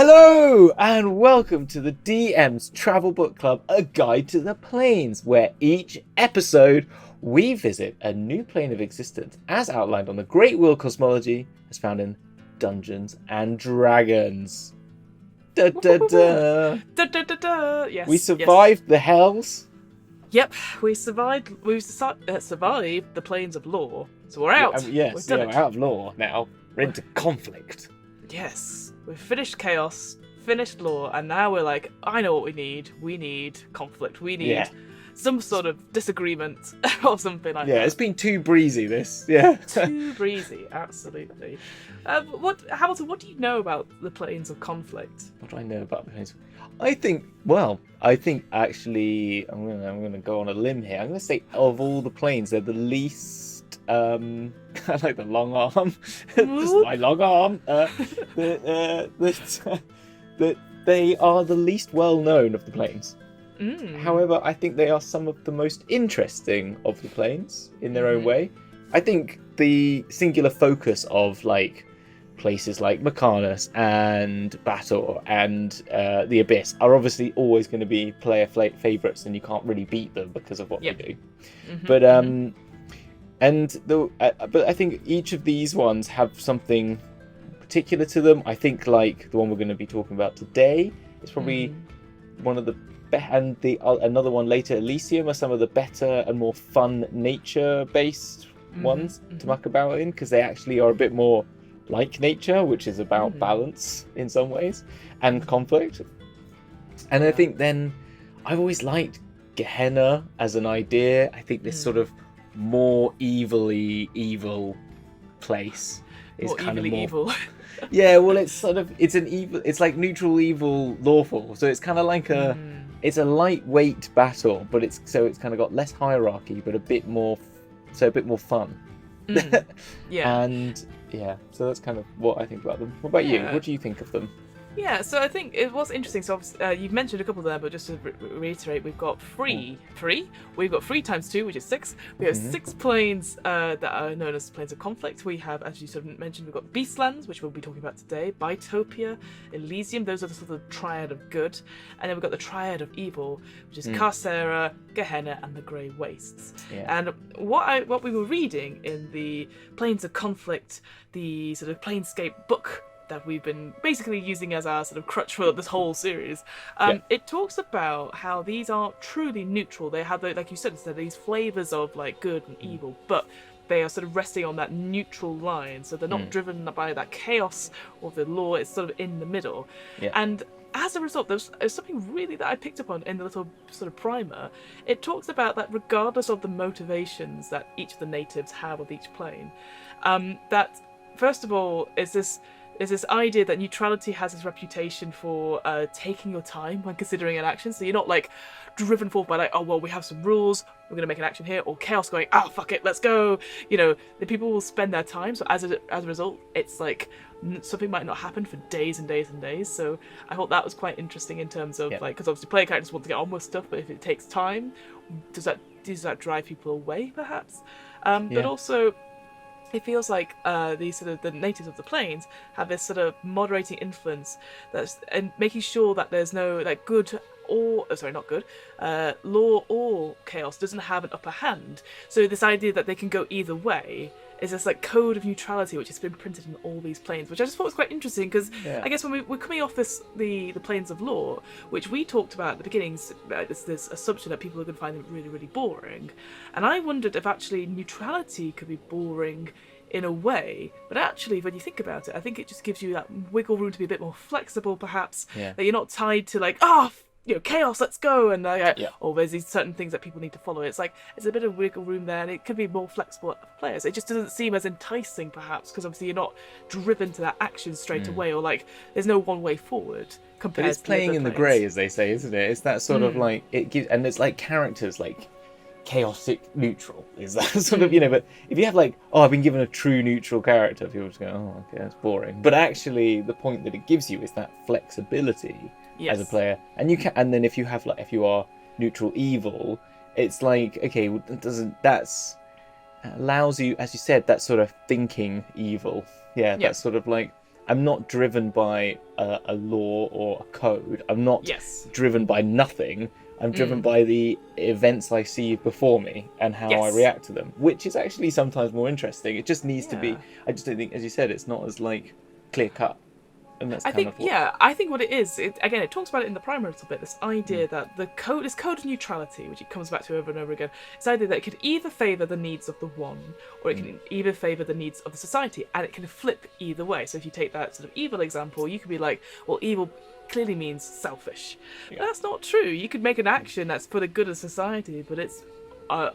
Hello and welcome to the DM's Travel Book Club, a guide to the planes, where each episode we visit a new plane of existence as outlined on the Great Wheel cosmology as found in Dungeons and Dragons. Da, da, da. Da, da, da, da. Yes, We survived the hells. Yep, we survived. Survived the planes of law, so we're out. Yes, We're we're out of law now. We're into conflict. Yes, we've finished chaos, finished law, and now we're like, I know what we need. We need conflict. We need some sort of disagreement or something like that. Yeah, it's been too breezy, this. Yeah. Too breezy, absolutely. Hamilton, what do you know about the planes of conflict? What do I know about the planes? I think actually, I'm gonna go on a limb here. I'm gonna say of all the planes, they're the least. I like the long arm. Just my long arm. That they are the least well known of the planes. However, I think they are some of the most interesting of the planes in their own way. I think the singular focus of like places like Mechanis and Bator and the Abyss are obviously always going to be player favourites, and you can't really beat them because of what they do. But I think each of these ones have something particular to them. I think like the one we're going to be talking about today is probably one of the and another one later, Elysium, are some of the better and more fun nature-based ones to muck about in, because they actually are a bit more like nature, which is about balance in some ways and conflict. And I think then I've always liked Gehenna as an idea. I think this sort of more evil place is more kind of more evil. Yeah, well, it's an evil. It's like neutral, evil, lawful. So it's kind of like it's a lightweight battle, but it's kind of got less hierarchy, but a bit more fun. And so that's kind of what I think about them. What about you? What do you think of them? Yeah, so I think it was interesting. So you've mentioned a couple there, but just to reiterate, we've got three. We've got 3 times 2, which is 6. We have 6 planes that are known as planes of conflict. We have, as you sort of mentioned, we've got Beastlands, which we'll be talking about today, Bitopia, Elysium. Those are the sort of triad of good, and then we've got the triad of evil, which is Carcera, Gehenna, and the Grey Wastes. And what we were reading in the Planes of Conflict, the sort of Planescape book that we've been basically using as our sort of crutch for this whole series, it talks about how these aren't truly neutral. They have, like you said, these flavors of like good and evil, but they are sort of resting on that neutral line, so they're not driven by that chaos or the law. It's sort of in the middle. And as a result, there's something really that I picked up on in the little sort of primer. It talks about that regardless of the motivations that each of the natives have with each plane, that first of all is this idea that neutrality has this reputation for taking your time when considering an action. So you're not like driven forth by like, oh well, we have some rules, we're going to make an action here, or chaos going, oh fuck it, let's go. You know, the people will spend their time. So as a result, it's like something might not happen for days and days and days. So I thought that was quite interesting in terms of like, because obviously player characters want to get on with stuff, but if it takes time, does that drive people away perhaps? But also, it feels like the natives of the plains have this sort of moderating influence and making sure that there's no like law or chaos doesn't have an upper hand. So this idea that they can go either way is this like code of neutrality which has been printed in all these planes, which I just thought was quite interesting, because I guess when we're coming off the planes of law, which we talked about at the beginning, this assumption that people are going to find it really, really boring, and I wondered if actually neutrality could be boring in a way, but actually when you think about it, I think it just gives you that wiggle room to be a bit more flexible perhaps, that you're not tied to like, chaos, let's go, and there's these certain things that people need to follow. It's like it's a bit of wiggle room there, and it could be more flexible for players. It just doesn't seem as enticing perhaps, because obviously you're not driven to that action straight away, or like there's no one way forward compared but it's to playing in the grey, as they say, isn't it? It's that sort of like it gives, and it's like characters like chaotic neutral is that sort of, but if you have like, I've been given a true neutral character, people just go, okay, that's boring. But actually the point that it gives you is that flexibility as a player, and you can, and then if you are neutral evil, it's like, okay, that allows you, as you said, that sort of thinking evil, that sort of like I'm not driven by a law or a code. I'm not Yes. driven by nothing. I'm driven by the events I see before me and how I react to them, which is actually sometimes more interesting. It just needs to be. I just don't think, as you said, it's not as like clear cut. And that's I think what it is, it talks about it in the primer a little bit, this idea that this code of neutrality, which it comes back to over and over again, this idea that it could either favour the needs of the one, or it can either favour the needs of the society, and it can flip either way. So if you take that sort of evil example, you could be like, well, evil clearly means selfish. But that's not true. You could make an action that's for the good of society, but it's a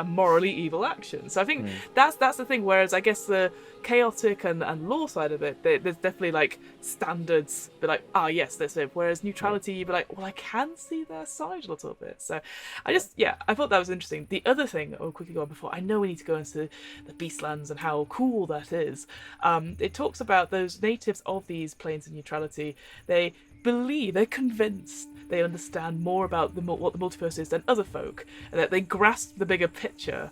morally evil action. So I think that's the thing. Whereas I guess the chaotic and law side of it, there's definitely like standards. They're like, yes, that's it. Whereas neutrality, you'd be like, well, I can see their side a little bit. So I thought that was interesting. The other thing, I'll quickly go on before I know we need to go into the Beastlands and how cool that is. It talks about those natives of these planes of neutrality. They're convinced they understand more about what the multiverse is than other folk, and that they grasp the bigger picture,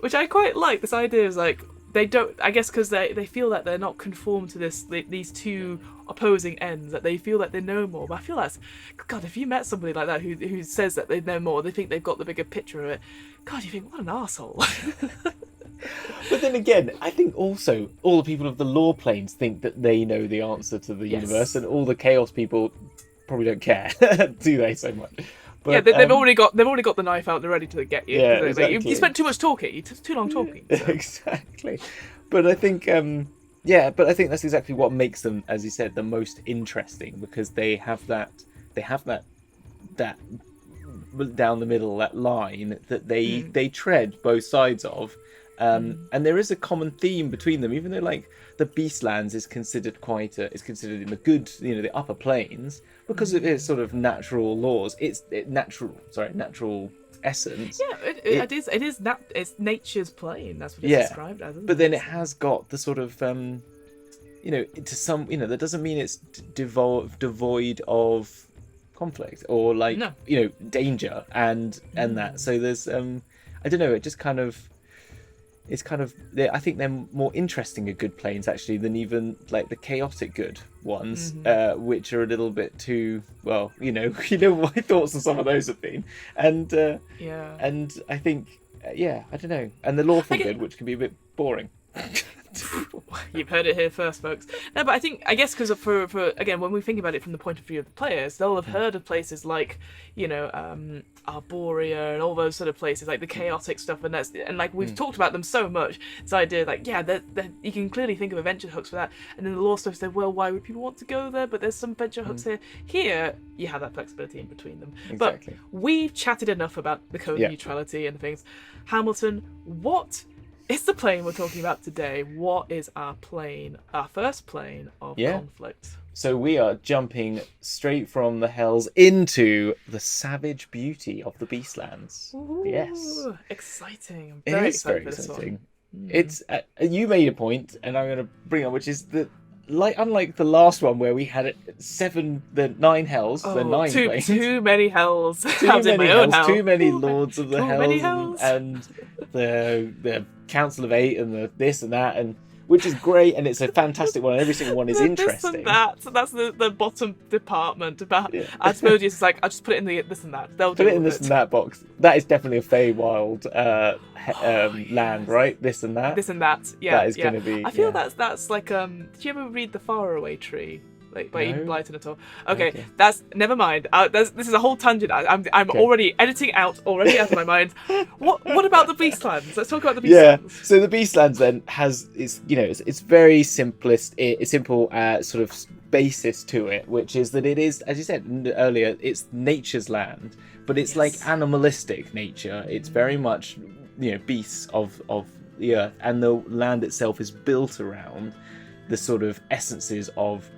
which I quite like. This idea is like, they don't, I guess because they feel that they're not conformed to these two opposing ends, that they feel that they know more. But I feel that's, God, if you met somebody like that who says that they know more, they think they've got the bigger picture of it, God, you think, what an arsehole. But then again, I think also all the people of the law planes think that they know the answer to the universe, and all the chaos people probably don't care, do they, so much? But, they've already got the knife out. They're ready to get you. Yeah, exactly. You spent too much talking. You took too long talking. So. Exactly. But I think, I think that's exactly what makes them, as you said, the most interesting, because they have that down the middle, that line that they tread both sides of. And there is a common theme between them, even though like the Beastlands is considered in the good, the upper planes, because of its sort of natural laws. It's natural essence. Yeah, it's nature's plane. That's what it's described as. But then it has got the sort of that doesn't mean it's devoid of conflict or like danger and that. So there's I don't know, it just kind of. It's kind of, I think they're more interesting at good planes actually than even like the chaotic good ones, which are a little bit too, well, what my thoughts on some of those have been, and and I think I don't know, and the lawful good, which can be a bit boring. You've heard it here first, folks. No, but I guess because for again, when we think about it from the point of view of the players, they'll have heard of places like Arborea and all those sort of places, like the chaotic stuff, and like we've talked about them so much. This idea, like you can clearly think of adventure hooks for that, and then the law stuff said, well, why would people want to go there? But there's some adventure hooks here. Here, you have that flexibility in between them. Exactly. But we've chatted enough about the code of neutrality and things. Hamilton, what? It's the plane we're talking about today. What is our first plane of conflict? So we are jumping straight from the hells into the savage beauty of the Beastlands. Ooh, yes. exciting. I'm very excited for this one. It's you made a point, and I'm going to bring up, which is that, unlike the last one where we had 9 hells, the 9 planes. Too many hells. Too many lords of the hells, and the Council of 8 and the this and that, and which is great, and it's a fantastic one, and every single one is interesting. This and that. So that's the bottom department. I suppose it's like, I'll just put it in the this and that. They'll put it in this and that box. That is definitely a Feywild land, right? This and that. This and that. Yeah. That is going to be. I feel that's like. Did you ever read The Faraway Tree? Like by Ian Blyton at all? Okay, that's never mind. This is a whole tangent. I'm already editing out of my mind. What about the Beastlands? Let's talk about the Beastlands. Yeah. So the Beastlands then has it's very simplest. It's simple sort of basis to it, which is that it is, as you said earlier, it's nature's land, but it's like animalistic nature. It's very much beasts of the earth, and the land itself is built around the sort of essences of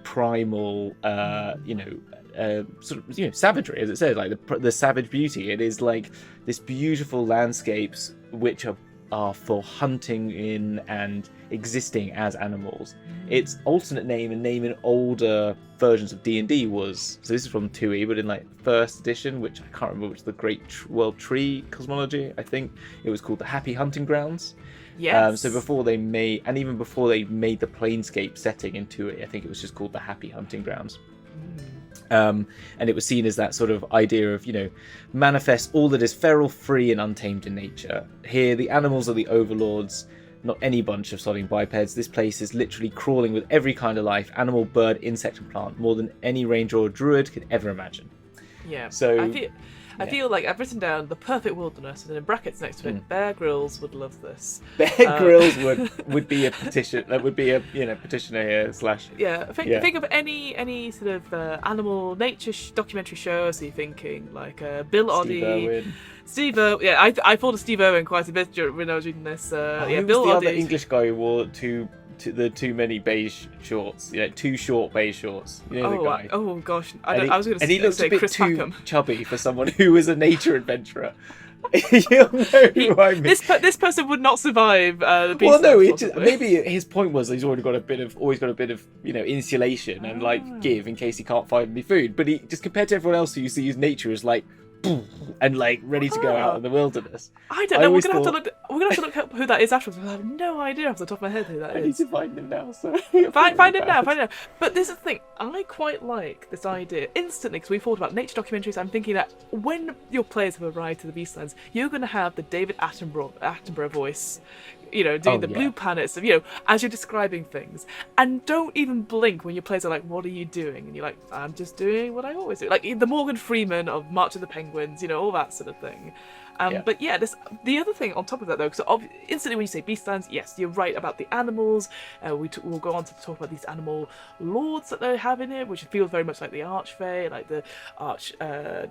primal, sort of, savagery, as it says, like the savage beauty. It is like this beautiful landscapes which are for hunting in and existing as animals. Its alternate name and name in older versions of D&D was, so this is from 2e, but in like first edition, which I can't remember, which is the Great World Tree cosmology, I think it was called the Happy Hunting Grounds. Yes. So before they made, and even before they made the Planescape setting into it, I think it was just called the Happy Hunting Grounds. And it was seen as that sort of idea of, manifest all that is feral, free, and untamed in nature. Here, the animals are the overlords, not any bunch of sodding bipeds. This place is literally crawling with every kind of life, animal, bird, insect, and plant, more than any ranger or druid could ever imagine. Yeah. So I feel like I've written down the perfect wilderness, and then in brackets next to it, Bear Grylls would love this. Bear Grylls would be a petition. That would be a petitioner here / Yeah. Think of any sort of animal nature documentary show. So you're thinking like Bill Oddie, Steve Irwin. Yeah, I thought of Steve Irwin quite a bit when I was reading this. Who Bill was the Oddie. other English guy who wore too many beige shorts, too short beige shorts. The guy. Oh gosh, I was going to say, and he looked a bit Chris too Packham. chubby for someone who was a nature adventurer. You'll know who I mean. This person would not survive the Beastlands. Well, no, maybe his point was he's always got a bit of insulation and give in case he can't find any food. But he just compared to everyone else who you see his nature is like. And ready to go out in the wilderness. I don't know. We're gonna have to look up who that is afterwards. I have no idea off the top of my head who that is. I need to find him now. So find him now. But this is the thing. I quite like this idea instantly because we thought about nature documentaries. I'm thinking that when your players have arrived to the Beastlands, you're going to have the David Attenborough voice. Doing the blue planets of, as you're describing things. And don't even blink when your players are like, what are you doing? And you're like, I'm just doing what I always do. Like the Morgan Freeman of March of the Penguins, all that sort of thing. But yeah, the other thing on top of that though, because instantly when you say Beastlands, yes, you're right about the animals. We'll go on to talk about these animal lords that they have in it, which feels very much like the Archfey, like the Arch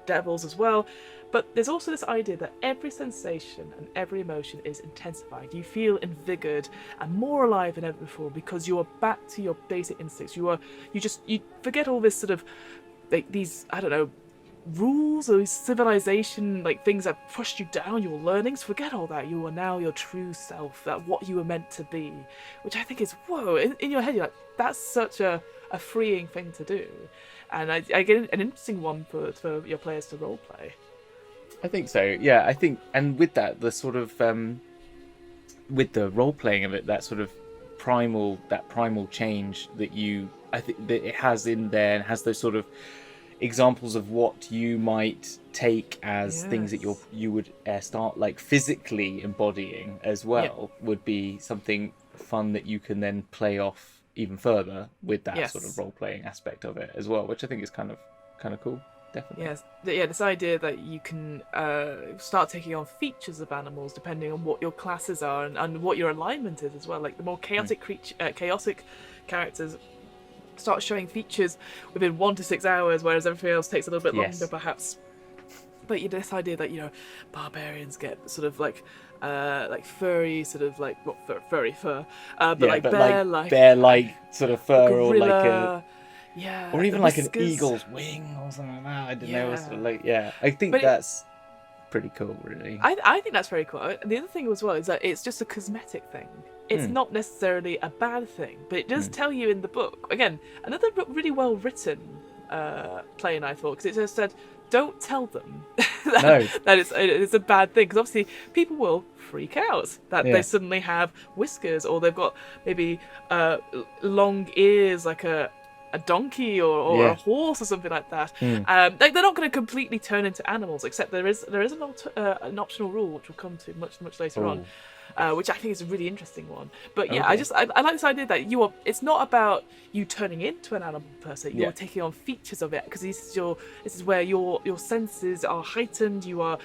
Devils as well. But there's also this idea that every sensation and every emotion is intensified. You feel invigorated and more alive than ever before because you are back to your basic instincts. You forget all this sort of these, I don't know, rules or civilization, things that pushed you down, your learnings. Forget all that. You are now your true self, that what you were meant to be, which I think is whoa. In your head, you're like, that's such a freeing thing to do, and I get an interesting one for your players to roleplay. I think so. Yeah, I think, and with that, the sort of with the role playing of it, that sort of primal change that I think that it has in there, and has those sort of examples of what you might take as things that you would start physically embodying as well, would be something fun that you can then play off even further with that sort of role playing aspect of it as well, which I think is kind of cool. Definitely. Yes, this idea that you can start taking on features of animals depending on what your classes are and what your alignment is as well. Like the more chaotic chaotic characters start showing features within 1 to 6 hours, whereas everything else takes a little bit longer, perhaps. But this idea that barbarians get sort of like furry, sort of not furry fur, but bear-like sort of fur, gorilla, or even like an eagle's wing or something like that. I don't know. Sort of I think that's pretty cool, really. I think that's very cool. And the other thing as well is that it's just a cosmetic thing. It's not necessarily a bad thing, but it does tell you in the book. Again, another really well written plane, I thought, because it just said, don't tell them that it's a bad thing, because obviously people will freak out that they suddenly have whiskers, or they've got maybe long ears like a donkey or a horse or something like that. They're not going to completely turn into animals, except there is an optional rule which we'll come to much later on. Which I think is a really interesting one. But I like this idea that it's not about you turning into an animal per se. You're taking on features of it, because this is where your senses are heightened. You're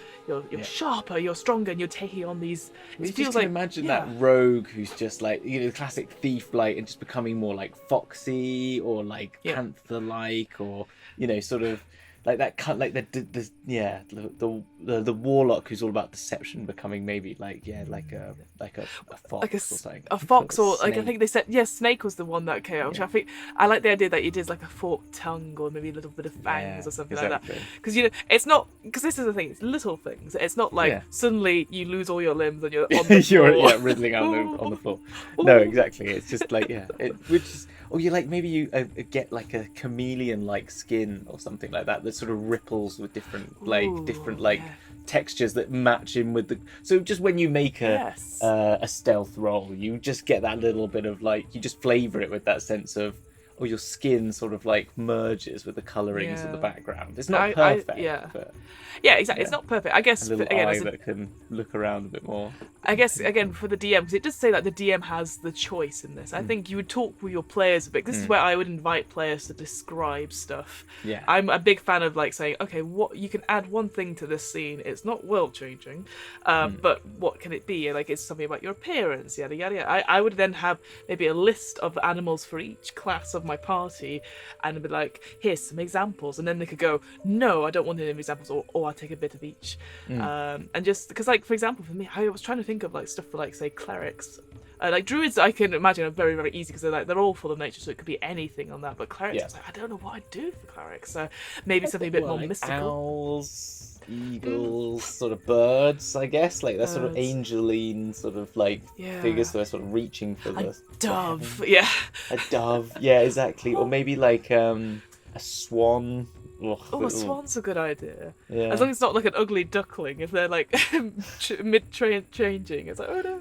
sharper, you're stronger, and you're taking on these. It feels like, imagine that rogue who's just the classic thief, and just becoming more foxy or panther-like, or sort of. That the warlock who's all about deception becoming maybe a fox or something. A fox, or I think they said snake was the one that came out. Which I think I like the idea that it is like a forked tongue or maybe a little bit of fangs or something like that. Because it's not, because this is the thing, it's little things. It's not suddenly you lose all your limbs and you're on the floor. You're wriggling on the floor. No, exactly. It's just maybe you get a chameleon-like skin or something like that sort of ripples with different textures that match in with the. So just when you make a stealth roll, you just get that little bit of like, you just flavour it with that sense of, or your skin sort of like merges with the colourings of the background. It's not perfect, but exactly. It's not perfect. I guess a little again, eye that can look around a bit more. I guess again for the DM, because it does say that the DM has the choice in this. I think you would talk with your players a bit. This is where I would invite players to describe stuff. Yeah, I'm a big fan of like saying, okay, what you can add one thing to this scene. It's not world changing, but what can it be? Like it's something about your appearance, yada yada yada. I would then have maybe a list of animals for each class of my party, and be like, here's some examples, and then they could go, no, I don't want any examples, or I'll take a bit of each, and just because, like, for example, for me, I was trying to think of like stuff for like, say, clerics. Like druids, I can imagine are very, very easy because they're all full of nature, so it could be anything on that. But clerics, I was like, I don't know what I'd do for clerics. So maybe something a bit more like mystical. Owls, eagles, sort of birds, I guess. Like they're sort of angeline, sort of like figures that are sort of reaching for the dove. A dove, yeah, exactly. Or maybe like a swan. Oh, a swan's a good idea. Yeah. As long as it's not like an ugly duckling. If they're like mid-changing, it's like, oh no.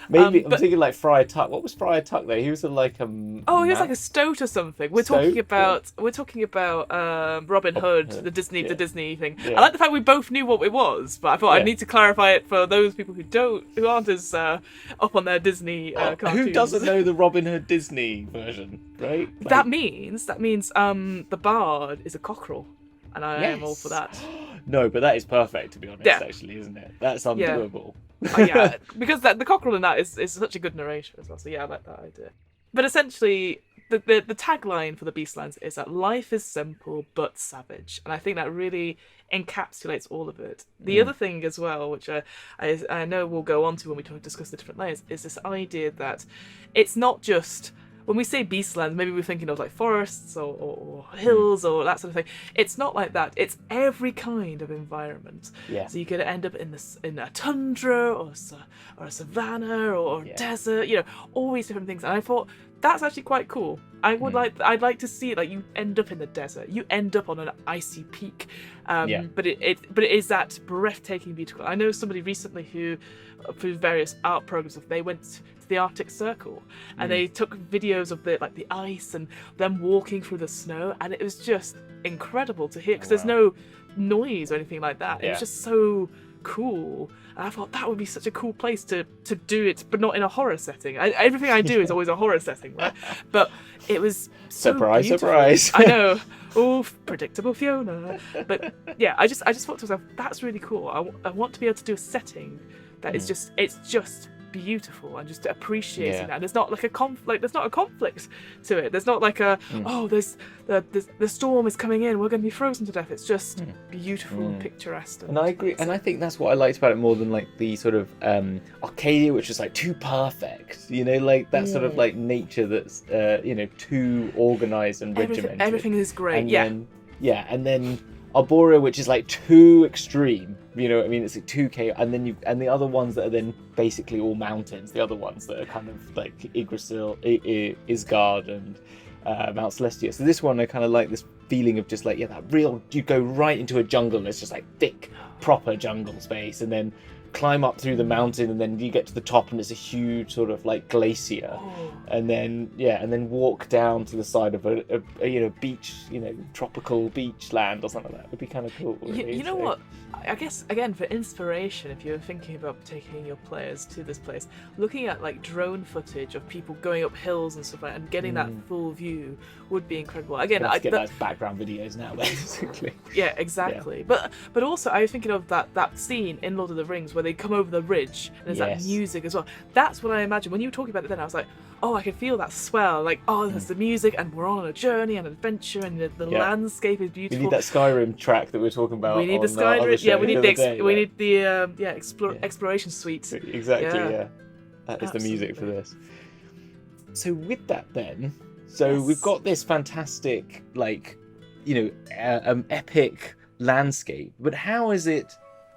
Maybe I'm thinking like Friar Tuck. What was Friar Tuck though? He was like a. Oh, he was like a stoat or something. We're talking about Robin Hood, the Disney thing. Yeah. I like the fact we both knew what it was, but I thought I'd need to clarify it for those people who aren't as up on their Disney cartoons. Who doesn't know the Robin Hood Disney version, right? Like... That means the bard is a cockerel. And I am all for that. No, but that is perfect, to be honest, actually, isn't it? That's undoable. Because the cockerel in that is such a good narration as well. So yeah, I like that idea. But essentially, the tagline for the Beastlands is that life is simple but savage. And I think that really encapsulates all of it. The other thing as well, which I know we'll go on to when we discuss the different layers, is this idea that it's not just... When we say Beastlands, maybe we're thinking of like forests or hills or that sort of thing. It's not like that. It's every kind of environment. Yeah. So you could end up in a tundra or a savanna or a desert. You know, all these different things. And I thought that's actually quite cool. I'd like to see it. Like you end up in the desert. You end up on an icy peak. But it is that breathtaking, beautiful. I know somebody recently who, through various art programs, they went to the Arctic Circle and they took videos of the ice and them walking through the snow, and it was just incredible to hear because there's no noise or anything like that. It was just so cool. And I thought that would be such a cool place to do it, but not in a horror setting. Everything I do is always a horror setting, right? But it was so surprise, beautiful. surprise. I know. Oh, predictable Fiona. But yeah, I just thought to myself, that's really cool. I want to be able to do a setting that is just, it's just beautiful, and just appreciating that. And there's not like there's not a conflict to it. There's not like there's the storm is coming in, we're going to be frozen to death. It's just beautiful and picturesque. And I agree, and I think that's what I liked about it more than like the sort of Arcadia, which is like too perfect, you know, like that sort of like nature that's too organized and regimented. Everything is great. And then Arborea, which is like too extreme, you know what I mean? It's like too chaotic, and the other ones that are then basically all mountains. The other ones that are kind of like Yggdrasil, Isgard, and Mount Celestia. So this one, I kind of like this feeling of just like that real. You go right into a jungle. It's just like thick, proper jungle space, and then climb up through the mountain, and then you get to the top, and it's a huge sort of like glacier, and then walk down to the side of a beach, tropical beach land or something like that. Would be kind of cool. Really. You know what? I guess again for inspiration, if you're thinking about taking your players to this place, looking at like drone footage of people going up hills and stuff like that, and getting that full view would be incredible. Again, I get those background videos now, basically. Yeah, exactly. Yeah. But also, I was thinking of that scene in Lord of the Rings where they come over the ridge and there's that music as well. That's what I imagine when you were talking about it. Then I was like, oh, I can feel that swell. Like, oh, there's the music, and we're on a journey and adventure, and the landscape is beautiful. We need that Skyrim track that we were talking about. We need the Skyrim. Yeah, we need the exploration suite. Exactly. Yeah, that is the music for this. So with that, then, we've got this fantastic, epic landscape. But how is it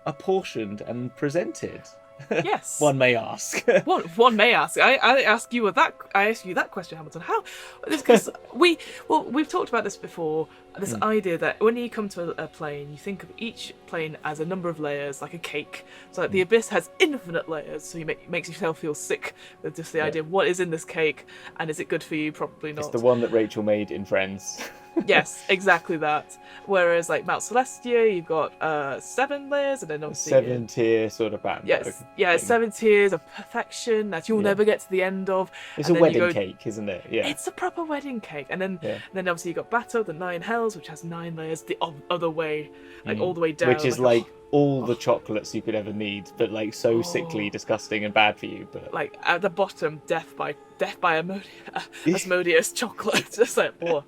apportioned and presented? Yes. One may ask. One may ask. I ask you that. I ask you that question, Hamilton. How? Because we've talked about this before. This idea that when you come to a plane, you think of each plane as a number of layers, like a cake. So like the abyss has infinite layers, so makes yourself feel sick with just the idea of what is in this cake, and is it good for you? Probably not. It's the one that Rachel made in Friends. Yes, exactly that. Whereas like Mount Celestia, you've got 7 layers, and then obviously 7-tier sort of band. Yes, yeah, 7 tiers of perfection that you'll never get to the end of. It's a wedding cake, isn't it? Yeah. It's a proper wedding cake, and then obviously you got Bato, the 9 hells, which has 9 layers, the other way, like all the way down, which is like all the chocolates you could ever need, but like so sickly, disgusting, and bad for you. But like at the bottom, death by Asmodeus chocolate, just like whoa.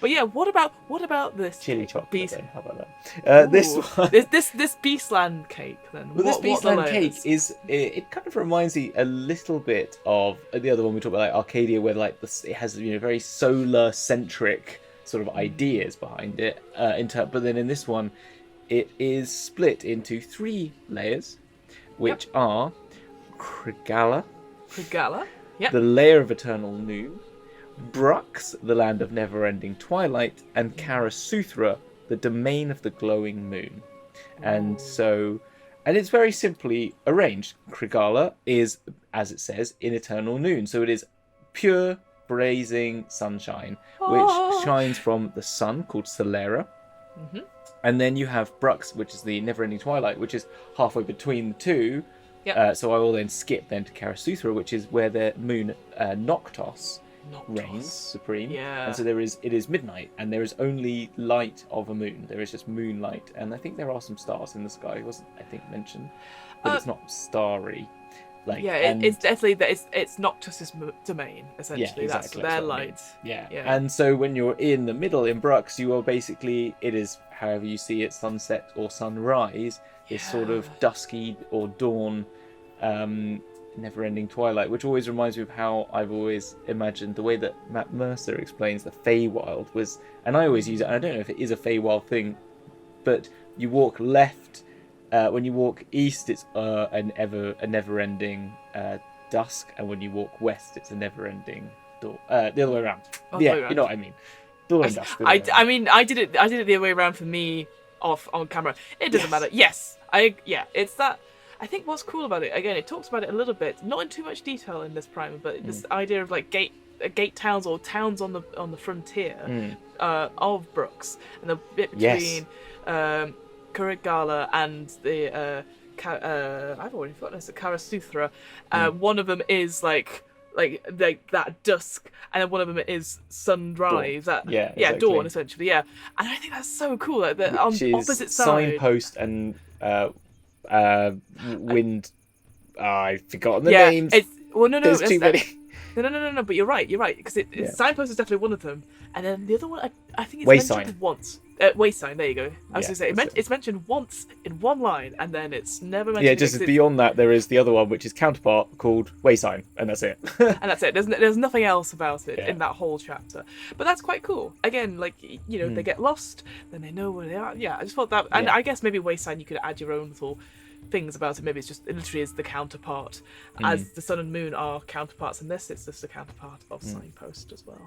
But yeah, what about this chili chocolate? Then? How about that? This one, this Beastland cake then. Well, this Beastland cake is it kind of reminds me a little bit of the other one we talked about, like Arcadia, where like it has very solar centric sort of ideas behind it. But then in this one, it is split into 3 layers, which are Krigala, yep. the layer of eternal noon, Brux, the land of never-ending twilight, and Karasuthra, the domain of the glowing moon. And it's very simply arranged. Krigala is, as it says, in eternal noon, so it is pure, blazing sunshine, which shines from the sun, called Solera. And then you have Brux, which is the never-ending twilight, which is halfway between the two. Yep. So I will then skip to Karasuthra, which is where the moon Noctos reigns supreme. Yeah. And so it is midnight, and there is only light of a moon. There is just moonlight, and I think there are some stars in the sky. It wasn't, I think, mentioned, but it's not starry. Like, it's definitely that. It's Noctus's domain, essentially. Yeah, exactly. That's their light. Yeah. And so when you're in the middle in Brux, you are basically, it is however you see it, sunset or sunrise. This sort of dusky or dawn, never-ending twilight, which always reminds me of how I've always imagined the way that Matt Mercer explains the Feywild was, and I always use it, and I don't know if it is a Feywild thing, but you walk left, when you walk east it's a never-ending dusk, and when you walk west it's a never-ending dawn. The other way around. You know what I mean. Dawn and dusk. I mean, I did it the other way around for me off on camera. It doesn't matter. Yes, it's that. I think what's cool about it, again, it talks about it a little bit, not in too much detail in this primer, but this idea of like gate towns or towns on the frontier of Brux, and the bit between Kurigala and the I've already forgotten this, Karasuthra. One of them is like that dusk, and then one of them is sunrise. Dawn. Exactly. Dawn essentially. Yeah, and I think that's so cool. Like on opposite side, signpost and wind. I've forgotten the names. There's too many. No. But you're right. Because signpost is definitely one of them, and then the other one, I think it's Waysign. mentioned once. Waysign. There you go. I was going to say it's mentioned once in one line, and then it's never mentioned. Yeah, just beyond that, there is the other one, which is counterpart called Waysign, and that's it. And that's it. There's nothing else about it in that whole chapter. But that's quite cool. Again, like they get lost, then they know where they are. Yeah, I just thought that, and I guess maybe Waysign you could add your own little things about it. Maybe it's just, it literally is the counterpart, as the sun and moon are counterparts in this. It's just a counterpart of signpost as well.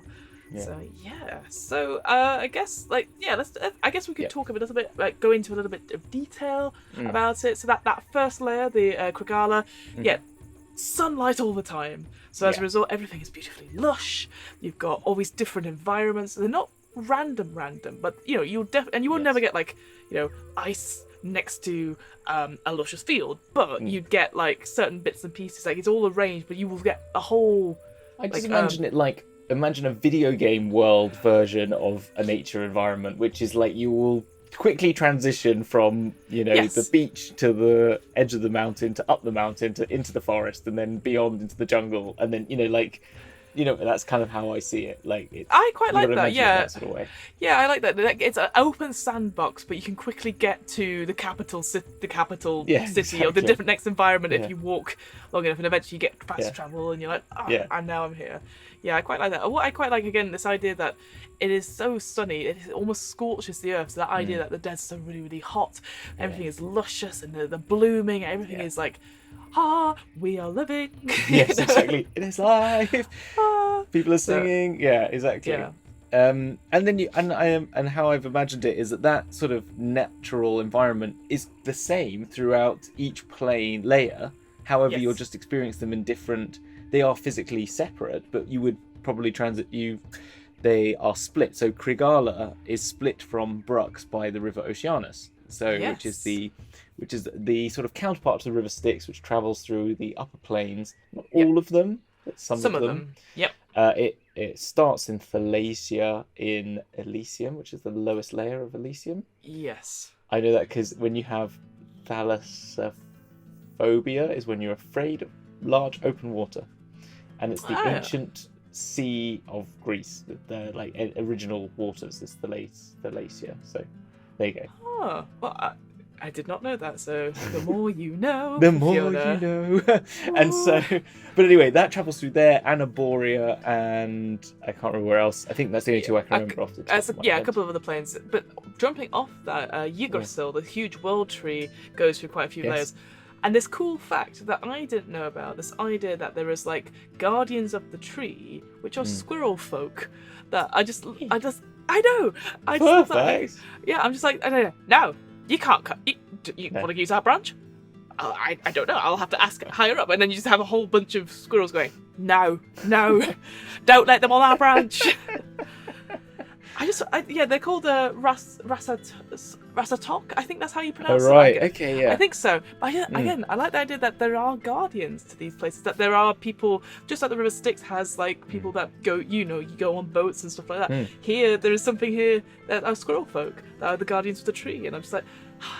So I guess I guess we could talk a little bit, like go into a little bit of detail about it. So that first layer, the Krigala, sunlight all the time. So as a result, everything is beautifully lush. You've got all these different environments. They're not random, but you'll you will never get like ice next to a luscious field, but you'd get like certain bits and pieces. Like it's all arranged, but you will get a whole. I just imagine it like. Imagine a video game world version of a nature environment, which is like you will quickly transition from the beach to the edge of the mountain to up the mountain to into the forest and then beyond into the jungle, and then that's kind of how I see it. Like I quite like that. That sort of way. Yeah, I like that. It's an open sandbox, but you can quickly get to the capital city or the different next environment if you walk long enough, and eventually you get fast travel, and you're like, and now I'm here. Yeah, I quite like that. What I quite like, again, this idea that it is so sunny, it almost scorches the earth. So that idea that the desert's so really, really hot, everything is luscious and the blooming, everything is like, we are living. Yes, exactly. It is life. People are So, singing. Yeah, exactly. yeah. And then and how I've imagined it is that sort of natural environment is the same throughout each plane layer. However, you'll just experience them in different. They are physically separate, but you would probably they are split. So Krigala is split from Brux by the River Oceanus. So which is the sort of counterpart to the River Styx, which travels through the upper plains. Not all of them, but some of them. Yep. It starts in Thalacia in Elysium, which is the lowest layer of Elysium. Yes. I know that because when you have thalassophobia is when you're afraid of large open water, and it's the ancient sea of Greece, the like original waters. This Thalacia. So there you go. Oh, well, I did not know that. So the more you know, the more Fiona. you know. And so, but anyway, that travels through there, Anaboria, and I can't remember where else. I think that's the only two I can remember off the top of my head. A couple of other planes. But jumping off that, Yggdrasil, the huge world tree, goes through quite a few layers. And this cool fact that I didn't know about, this idea that there is like guardians of the tree, which are squirrel folk, that I know. Perfect. Yeah, I'm just like, I don't know. No, you can't cut. You want to use our branch? I don't know. I'll have to ask higher up. And then you just have a whole bunch of squirrels going, no, don't let them on our branch. They're called Rasatok. I think that's how you pronounce it. Right. Okay. Yeah. I think so. But again, I like the idea that there are guardians to these places. That there are people, just like the River Styx has like people that go, you go on boats and stuff like that. Here, there is something here that are squirrel folk that are the guardians of the tree, and I'm just like,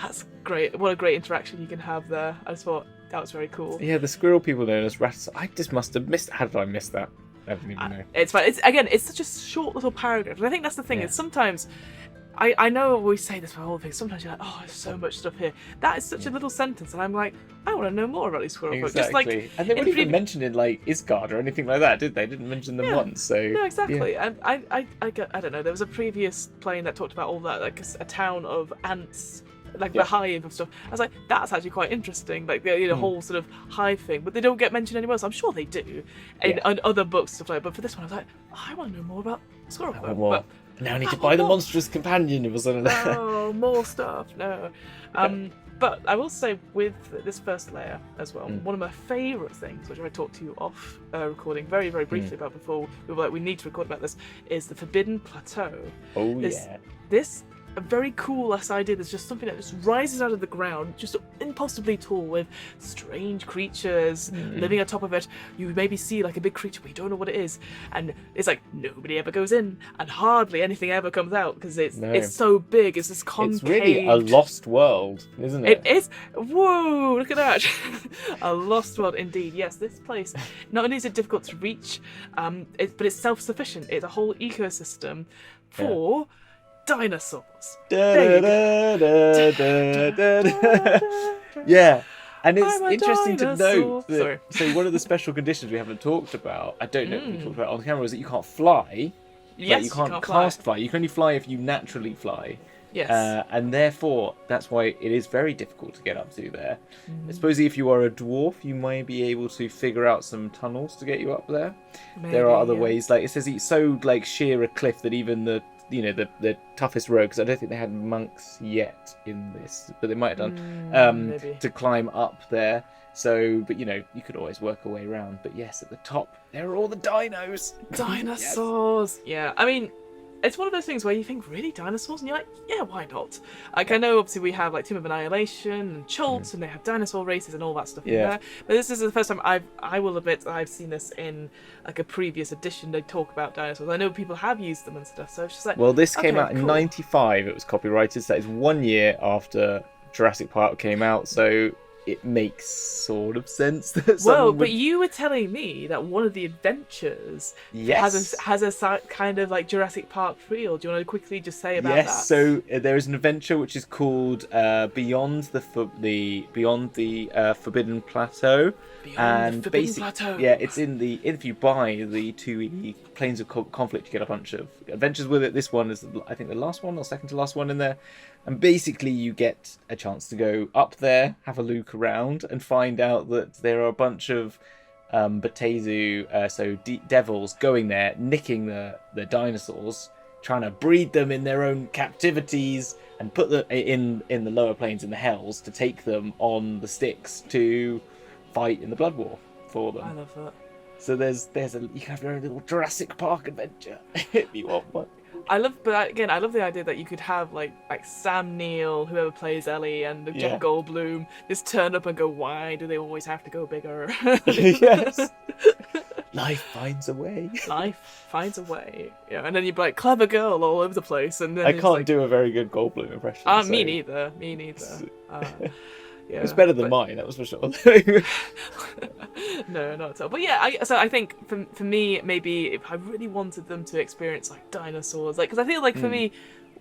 that's great. What a great interaction you can have there. I just thought that was very cool. Yeah, the squirrel people known as rats. I just must have missed. How did I miss that? I don't even know. It's fine. It's such a short little paragraph. And I think that's the thing, is sometimes I know we say this for whole things. Sometimes you're like, oh, there's so much stuff here. That is such a little sentence, and I'm like, I want to know more about these squirrel folk. Just like, and they weren't even mentioned in like Isgard or anything like that, did they? Didn't mention them once. So no, exactly. And I don't know. There was a previous plane that talked about all that, like a town of ants. Like the hive of stuff. I was like, that's actually quite interesting. Like the whole sort of hive thing, but they don't get mentioned anywhere else. I'm sure they do in other books stuff like that. But for this one, I was like, I want to know more about squirrel folk. But now I need to buy the monstrous companion. It was on there. Oh, more stuff. No. But I will say with this first layer as well, one of my favourite things, which I talked to you off recording very, very briefly about before we were like, we need to record about this, is the Forbidden Plateau. This a very cool ass idea. There's just something that just rises out of the ground, just impossibly tall, with strange creatures living atop of it. You maybe see like a big creature, but you don't know what it is, and it's like nobody ever goes in, and hardly anything ever comes out because it's so big. It's this concave. It's really a lost world, isn't it? It is. Whoa! Look at that. A lost world indeed. Yes, this place. Not only is it difficult to reach, but it's self-sufficient. It's a whole ecosystem for dinosaurs. Yeah, and it's interesting to note that. Sorry. So one of the special conditions we haven't talked about, I don't know if we talked about it on camera, is that you can't fly. Yes, you can't cast fly. You can only fly if you naturally fly. Yes. And therefore, that's why it is very difficult to get up to there. I suppose if you are a dwarf, you might be able to figure out some tunnels to get you up there. Maybe, there are other ways. Like it says, it's so like sheer a cliff that even the toughest rogues, I don't think they had monks yet in this, but they might have done, to climb up there. So, but you could always work a way around. But yes, at the top, there are all the dinos. Dinosaurs! Yes. Yeah, I mean, it's one of those things where you think, really, dinosaurs? And you're like, yeah, why not? Like, I know, obviously, we have, like, Tomb of Annihilation and Chults, and they have dinosaur races and all that stuff in there. But this is the first time I've seen this in, like, a previous edition. They talk about dinosaurs. I know people have used them and stuff, so it's just like... Well, this came out in 95. It was copyrighted, so that is 1 year after Jurassic Park came out, so... it makes sort of sense that Well, someone would... but you were telling me that one of the adventures Yes. has a kind of like Jurassic Park feel. Do you want to quickly just say about that? Yes, so there is an adventure which is called Beyond the Forbidden Plateau. Beyond the Forbidden Plateau. Yeah, it's if you buy the 2E Planes of Conflict, you get a bunch of adventures with it. This one is, I think, the last one or second to last one in there. And basically you get a chance to go up there, have a look around, and find out that there are a bunch of Batezu, devils going there, nicking the dinosaurs, trying to breed them in their own captivities and put them in the lower planes, in the hells, to take them on the sticks to fight in the Blood War for them. I love that. So you can have your own little Jurassic Park adventure if you want one. I love the idea that you could have like Sam Neill, whoever plays Ellie, and Jeff Goldblum just turn up and go, why do they always have to go bigger? Yes. Life finds a way. Life finds a way. Yeah, and then you'd be like, clever girl all over the place. And then I can't do a very good Goldblum impression. Me neither. Yeah, it's better than mine, that was for sure. No, not at all. But yeah, I think for me, maybe if I really wanted them to experience like dinosaurs, like, because I feel like for me,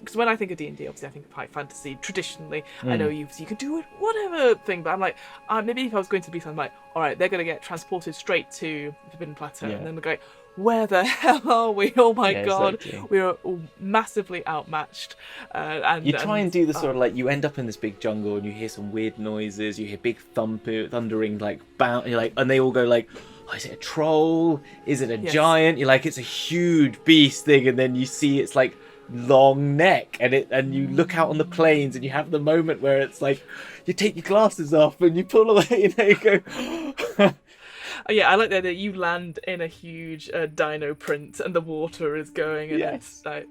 because when I think of D&D, obviously I think of high fantasy traditionally. I know you could do it, whatever thing, but I'm like, maybe if I was going to be something like, all right, they're going to get transported straight to Forbidden Plateau, and then they're going, where the hell are we? Oh my god, exactly. We are massively outmatched. And you try and do the sort of like, you end up in this big jungle and you hear some weird noises, you hear big thundering like bound, you're like, and they all go like, oh, is it a troll? Is it a giant? You're like, it's a huge beast thing, and then you see it's like long neck, and you look out on the plains and you have the moment where it's like, you take your glasses off and you pull away, you go. Yeah, I like the idea you land in a huge dino print and the water is going. And it's like,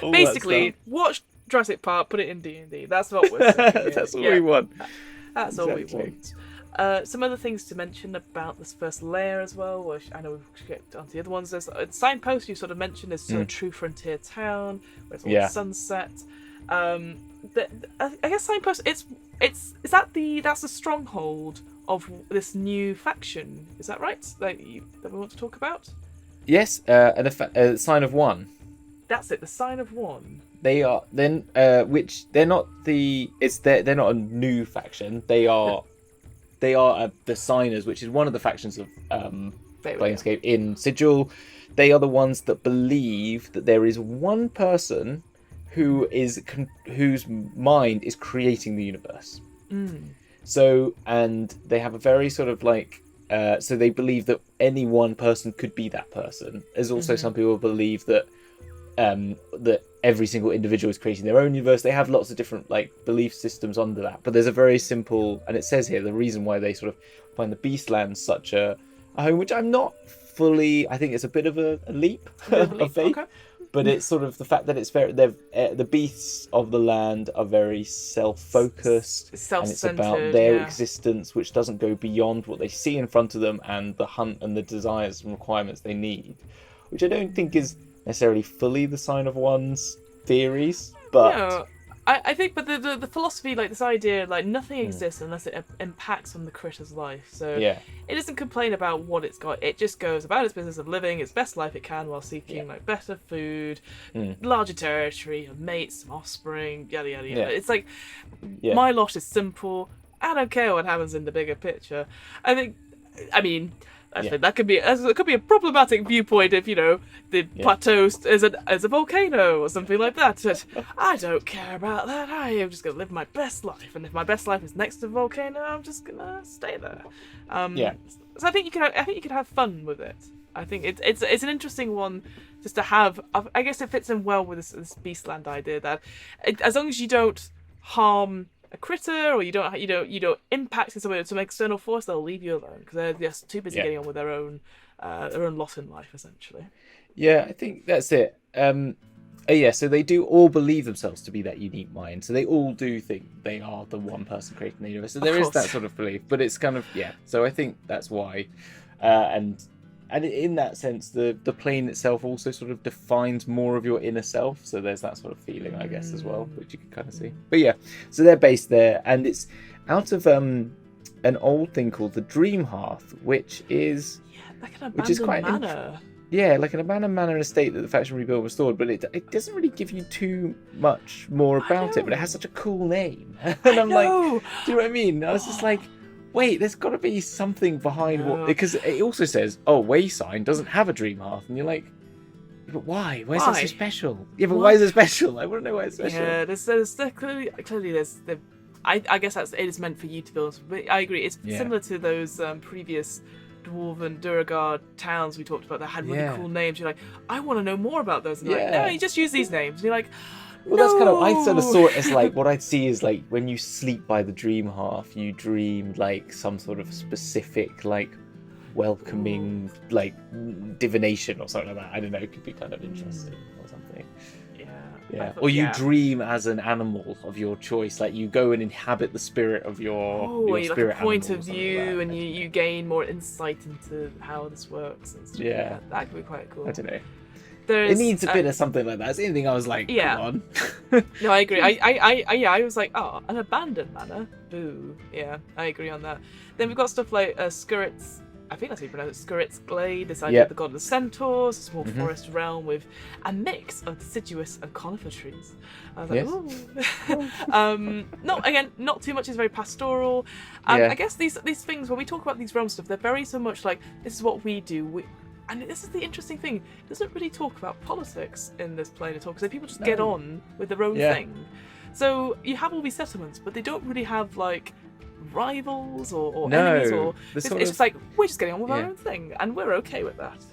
basically, watch Jurassic Park, put it in D&D. That's what we're saying. That's what we want. That's all we want. Some other things to mention about this first layer as well, which I know we should get onto the other ones. There's a signpost you sort of mentioned is sort of true frontier town, where it's all sunset. I guess signpost. That's the stronghold of this new faction. Is that right? That we want to talk about? Yes, a sign of one. That's it. The sign of one. They are then, which they're not they're not a new faction. They are the Signers, which is one of the factions of Planescape in Sigil. They are the ones that believe that there is one person whose mind is creating the universe. So, and they have a very sort of like, so they believe that any one person could be that person. There's also some people believe that that every single individual is creating their own universe. They have lots of different like belief systems under that. But there's a very simple, and it says here the reason why they sort of find the Beastlands such a home, which I'm not fully. I think it's a bit of a leap of faith. Okay. But it's sort of the fact that it's very, the beasts of the land are very self-focused, and it's about their existence, which doesn't go beyond what they see in front of them and the hunt and the desires and requirements they need, which I don't think is necessarily fully the sign of one's theories, but. No. I think, but the philosophy, like this idea, like nothing exists unless it impacts on the critter's life. So it doesn't complain about what it's got. It just goes about its business of living its best life it can while seeking like better food, larger territory, mates, offspring, yada yada yada. It's like my lot is simple. I don't care what happens in the bigger picture. I mean. That could be a problematic viewpoint if the plateau is a volcano or something like that. But I don't care about that. I am just gonna live my best life, and if my best life is next to a volcano, I'm just gonna stay there. So I think you could have fun with it. I think it's an interesting one just to have. I guess it fits in well with this Beastland idea that as long as you don't harm a critter, or you don't impact some external force, they'll leave you alone because they're just too busy getting on with their own lot in life, essentially. Yeah, I think that's it. So they do all believe themselves to be that unique mind. So they all do think they are the one person creating the universe. So there is that sort of belief, but it's kind of So I think that's why, and and in that sense, the plane itself also sort of defines more of your inner self. So there's that sort of feeling, I guess, as well, which you can kind of see. But yeah, so they're based there, and it's out of an old thing called the Dream Hearth, which is like an abandoned manor. Yeah, like an abandoned manor estate that the faction rebuilt and restored, but it doesn't really give you too much more about it. But it has such a cool name, and I'm like, do you know what I mean? I was just like, wait, there's got to be something behind what, because it also says, Wayside doesn't have a Dream Hearth, and you're like, but why? Why is that so special? Yeah, but why is it special? I want to know why it's special. Yeah, there's clearly there's I guess it is meant for you to build. But I agree, it's similar to those previous Dwarven Duragard towns we talked about that had really cool names. You're like, I want to know more about those. And like, no, you just use these names. And you're like, well, that's kind of, I sort of saw it as like, what I'd see is like when you sleep by the Dream Hearth, you dream like some sort of specific, like welcoming, like divination or something like that. I don't know, it could be kind of interesting or something. Yeah, or you dream as an animal of your choice, like you go and inhabit the spirit of your spirit like a point of view, and you gain more insight into how this works and stuff. Yeah, that could be quite cool. I don't know. It needs a bit of something like that. It's anything I was like, come on. No, I agree. I was like, an abandoned manor. Boo. Yeah, I agree on that. Then we've got stuff like Skurrit's. I think that's how you pronounce it. Skurrit's Glade, this idea of the god of the centaurs, a small forest realm with a mix of deciduous and conifer trees. I was like, ooh. Not too much is very pastoral. I guess these things, when we talk about these realm stuff, they're very so much like, this is what we do. And this is the interesting thing. It doesn't really talk about politics in this plane at all, because people just get on with their own thing. So you have all these settlements, but they don't really have like rivals or enemies, or it's just like, we're just getting on with our own thing, and we're okay with that.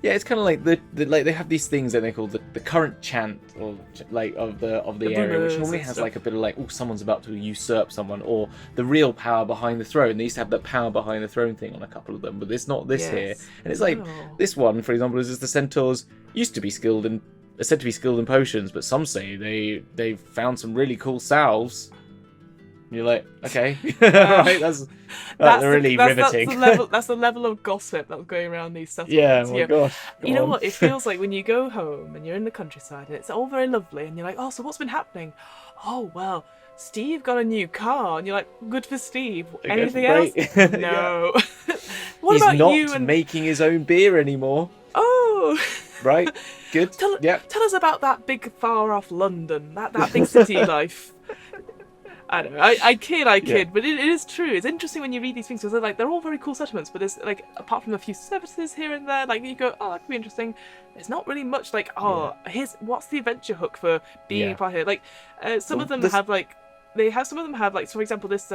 Yeah, it's kind of like the like they have these things that they call the current chant, or like of the area, which normally has like a bit of like, someone's about to usurp someone, or the real power behind the throne. They used to have that power behind the throne thing on a couple of them, but it's not this here. And it's like this one, for example, is the centaurs used to be said to be skilled in potions, but some say they've found some really cool salves. You're like, okay, right? That's really riveting. That's the level of gossip that's going around these settlements. Yeah, my gosh. You know what? It feels like when you go home and you're in the countryside and it's all very lovely, and you're like, so what's been happening? Oh, well, Steve got a new car, and you're like, good for Steve. Anything else? No. What about you? He's not making his own beer anymore. Oh. Right. Good. Tell us about that big far off London, that big city life. I don't know. I kid, but it is true. It's interesting when you read these things, because they're all very cool settlements, but there's like, apart from a few services here and there, like you go, that could be interesting. There's not really much like, here's what's the adventure hook for being a part here. Like some of them have like. Some of them have, like, so for example, this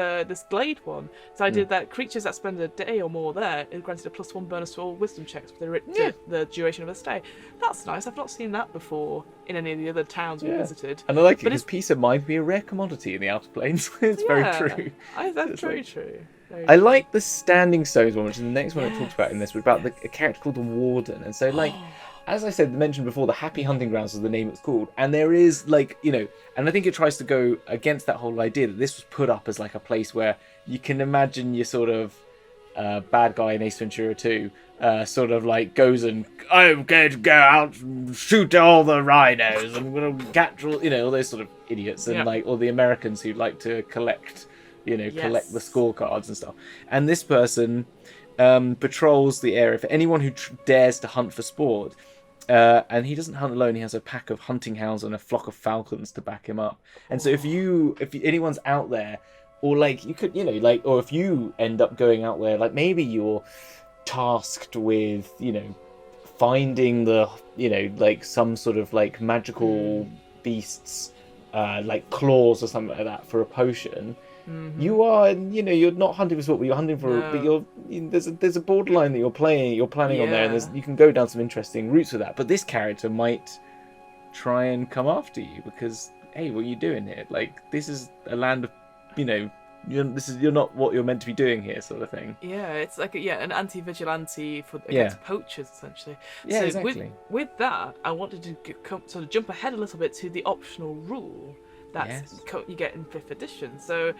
Glade one. So I did that creatures that spend a day or more there is granted a +1 bonus to all wisdom checks for the duration of their stay. That's nice. I've not seen that before in any of the other towns we visited. And I like it because peace of mind can be a rare commodity in the Outer Plains. It's very true. That's very true. I like the Standing Stones one, which is the next one I talked about in this, about a character called the Warden. And so, like, as I mentioned before, the Happy Hunting Grounds is the name it's called. And there is, like, and I think it tries to go against that whole idea that this was put up as, like, a place where you can imagine your sort of bad guy in Ace Ventura 2 sort of, like, goes and, I'm going to go out and shoot all the rhinos. I'm going to catch all, all those sort of idiots. And, like, all the Americans who like to collect, collect the scorecards and stuff. And this person patrols the area for anyone who dares to hunt for sport. And he doesn't hunt alone. He has a pack of hunting hounds and a flock of falcons to back him up. And so if anyone's out there, or like you could, or if you end up going out there, like maybe you're tasked with, finding the, like some sort of like magical beasts, like claws or something like that for a potion. Mm-hmm. You are, you're not hunting for sport, but you're hunting for. No. But there's a borderline that you're planning on there, and you can go down some interesting routes with that. But this character might try and come after you because, hey, what are you doing here? Like, this is a land of, you're not what you're meant to be doing here, sort of thing. Yeah, it's like an anti-vigilante against poachers, essentially. Yeah, so exactly. With that, I wanted to sort of jump ahead a little bit to the optional rule That's you get in 5th edition. So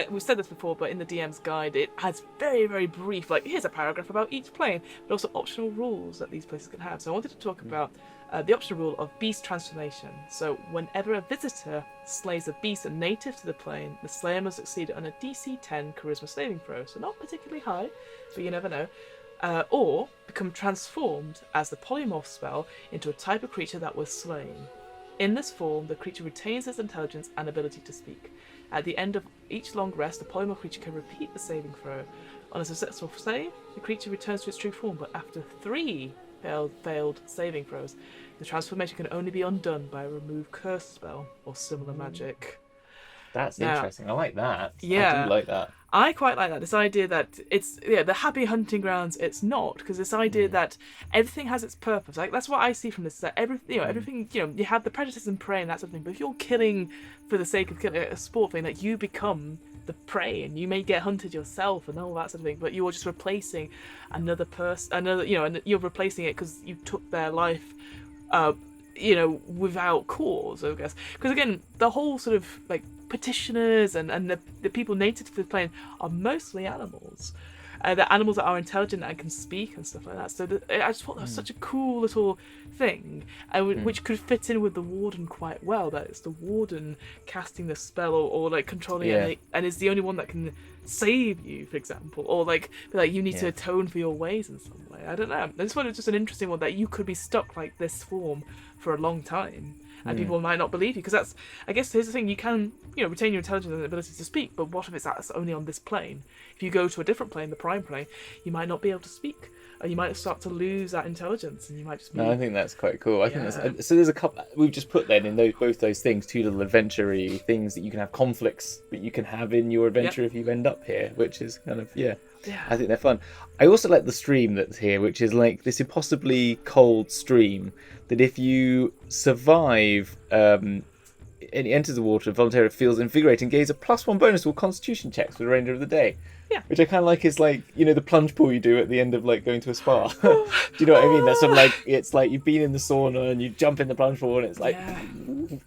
we've said this before, but in the DM's guide, it has very, very brief, like here's a paragraph about each plane, but also optional rules that these places can have. So I wanted to talk about the optional rule of beast transformation. So whenever a visitor slays a beast native to the plane, the slayer must succeed on a DC 10 charisma saving throw. So not particularly high, but you never know. Or become transformed as the polymorph spell into a type of creature that was slain. In this form, the creature retains its intelligence and ability to speak. At the end of each long rest, the polymorph creature can repeat the saving throw. On a successful save, the creature returns to its true form, but after 3 failed saving throws, the transformation can only be undone by a remove curse spell or similar magic. That's interesting. I like that. Yeah. I do like that. I quite like that. This idea that it's the happy hunting grounds. It's not, because this idea that everything has its purpose. Like that's what I see from this. That everything. You have the predators and prey and that sort of thing. But if you're killing for the sake of killing, a sport thing, that you become the prey and you may get hunted yourself and all that sort of thing. But you're just replacing another person. And you're replacing it because you took their life. Without cause, I guess. Because again, the whole sort of like petitioners and the people native to the plane are mostly animals. They're animals that are intelligent and can speak and stuff like that. So I just thought that was such a cool little thing, which could fit in with the warden quite well. That it's the warden casting the spell or like controlling it, and is the only one that can save you, for example, or like you need to atone for your ways in some way. I don't know. I just thought it was just an interesting one that you could be stuck like this form for a long time. And people might not believe you, because that's, I guess, here's the thing: you can, retain your intelligence and ability to speak, but what if that's only on this plane? If you go to a different plane, the prime plane, you might not be able to speak, and you might start to lose that intelligence, and you might just. No, I think that's quite cool. I think that's so. There's a couple we've just put then in both those things, 2 little adventure-y things that you can have conflicts that you can have in your adventure if you end up here, which is kind of I think they're fun. I also like the stream that's here, which is like this impossibly cold stream that if you survive and it enters the water voluntarily, feels invigorating, gains a +1 bonus to all constitution checks for the remainder of the day. Yeah. Which I kind of like is like, the plunge pool you do at the end of like going to a spa. Do you know what I mean? That's sort of like, it's like you've been in the sauna and you jump in the plunge pool and it's like,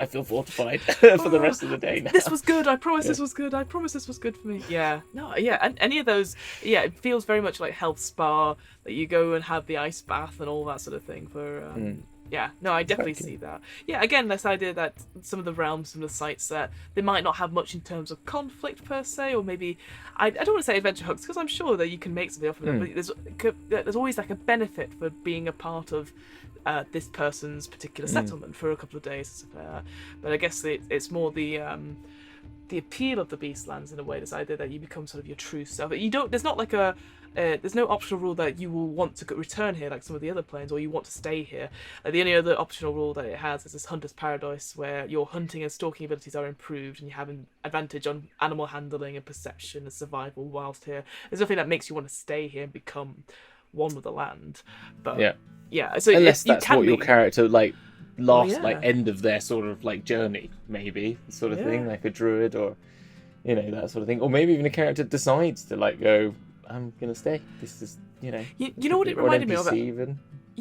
I feel fortified for the rest of the day now. This was good. I promise this was good. I promise this was good for me. Yeah. No, yeah. And any of those, it feels very much like health spa, that you go and have the ice bath and all that sort of thing for... Yeah, no, I definitely see that. Yeah, again, this idea that some of the realms, some of the sites that they might not have much in terms of conflict per se, or maybe I don't want to say adventure hooks, because I'm sure that you can make something off of them. But there's always like a benefit for being a part of this person's particular settlement for a couple of days, stuff like that. But I guess it's more the appeal of the Beastlands in a way. This idea that you become sort of your true self. There's not like there's no optional rule that you will want to return here like some of the other planes, or you want to stay here. The only other optional rule that it has is this Hunter's Paradise, where your hunting and stalking abilities are improved and you have an advantage on animal handling and perception and survival whilst here. There's nothing that makes you want to stay here and become one with the land. But so unless that's what your character end of their sort of like journey, maybe sort of thing, like a druid or that sort of thing, or maybe even a character decides to like go, I'm gonna stay. This is you know what it reminded me of. You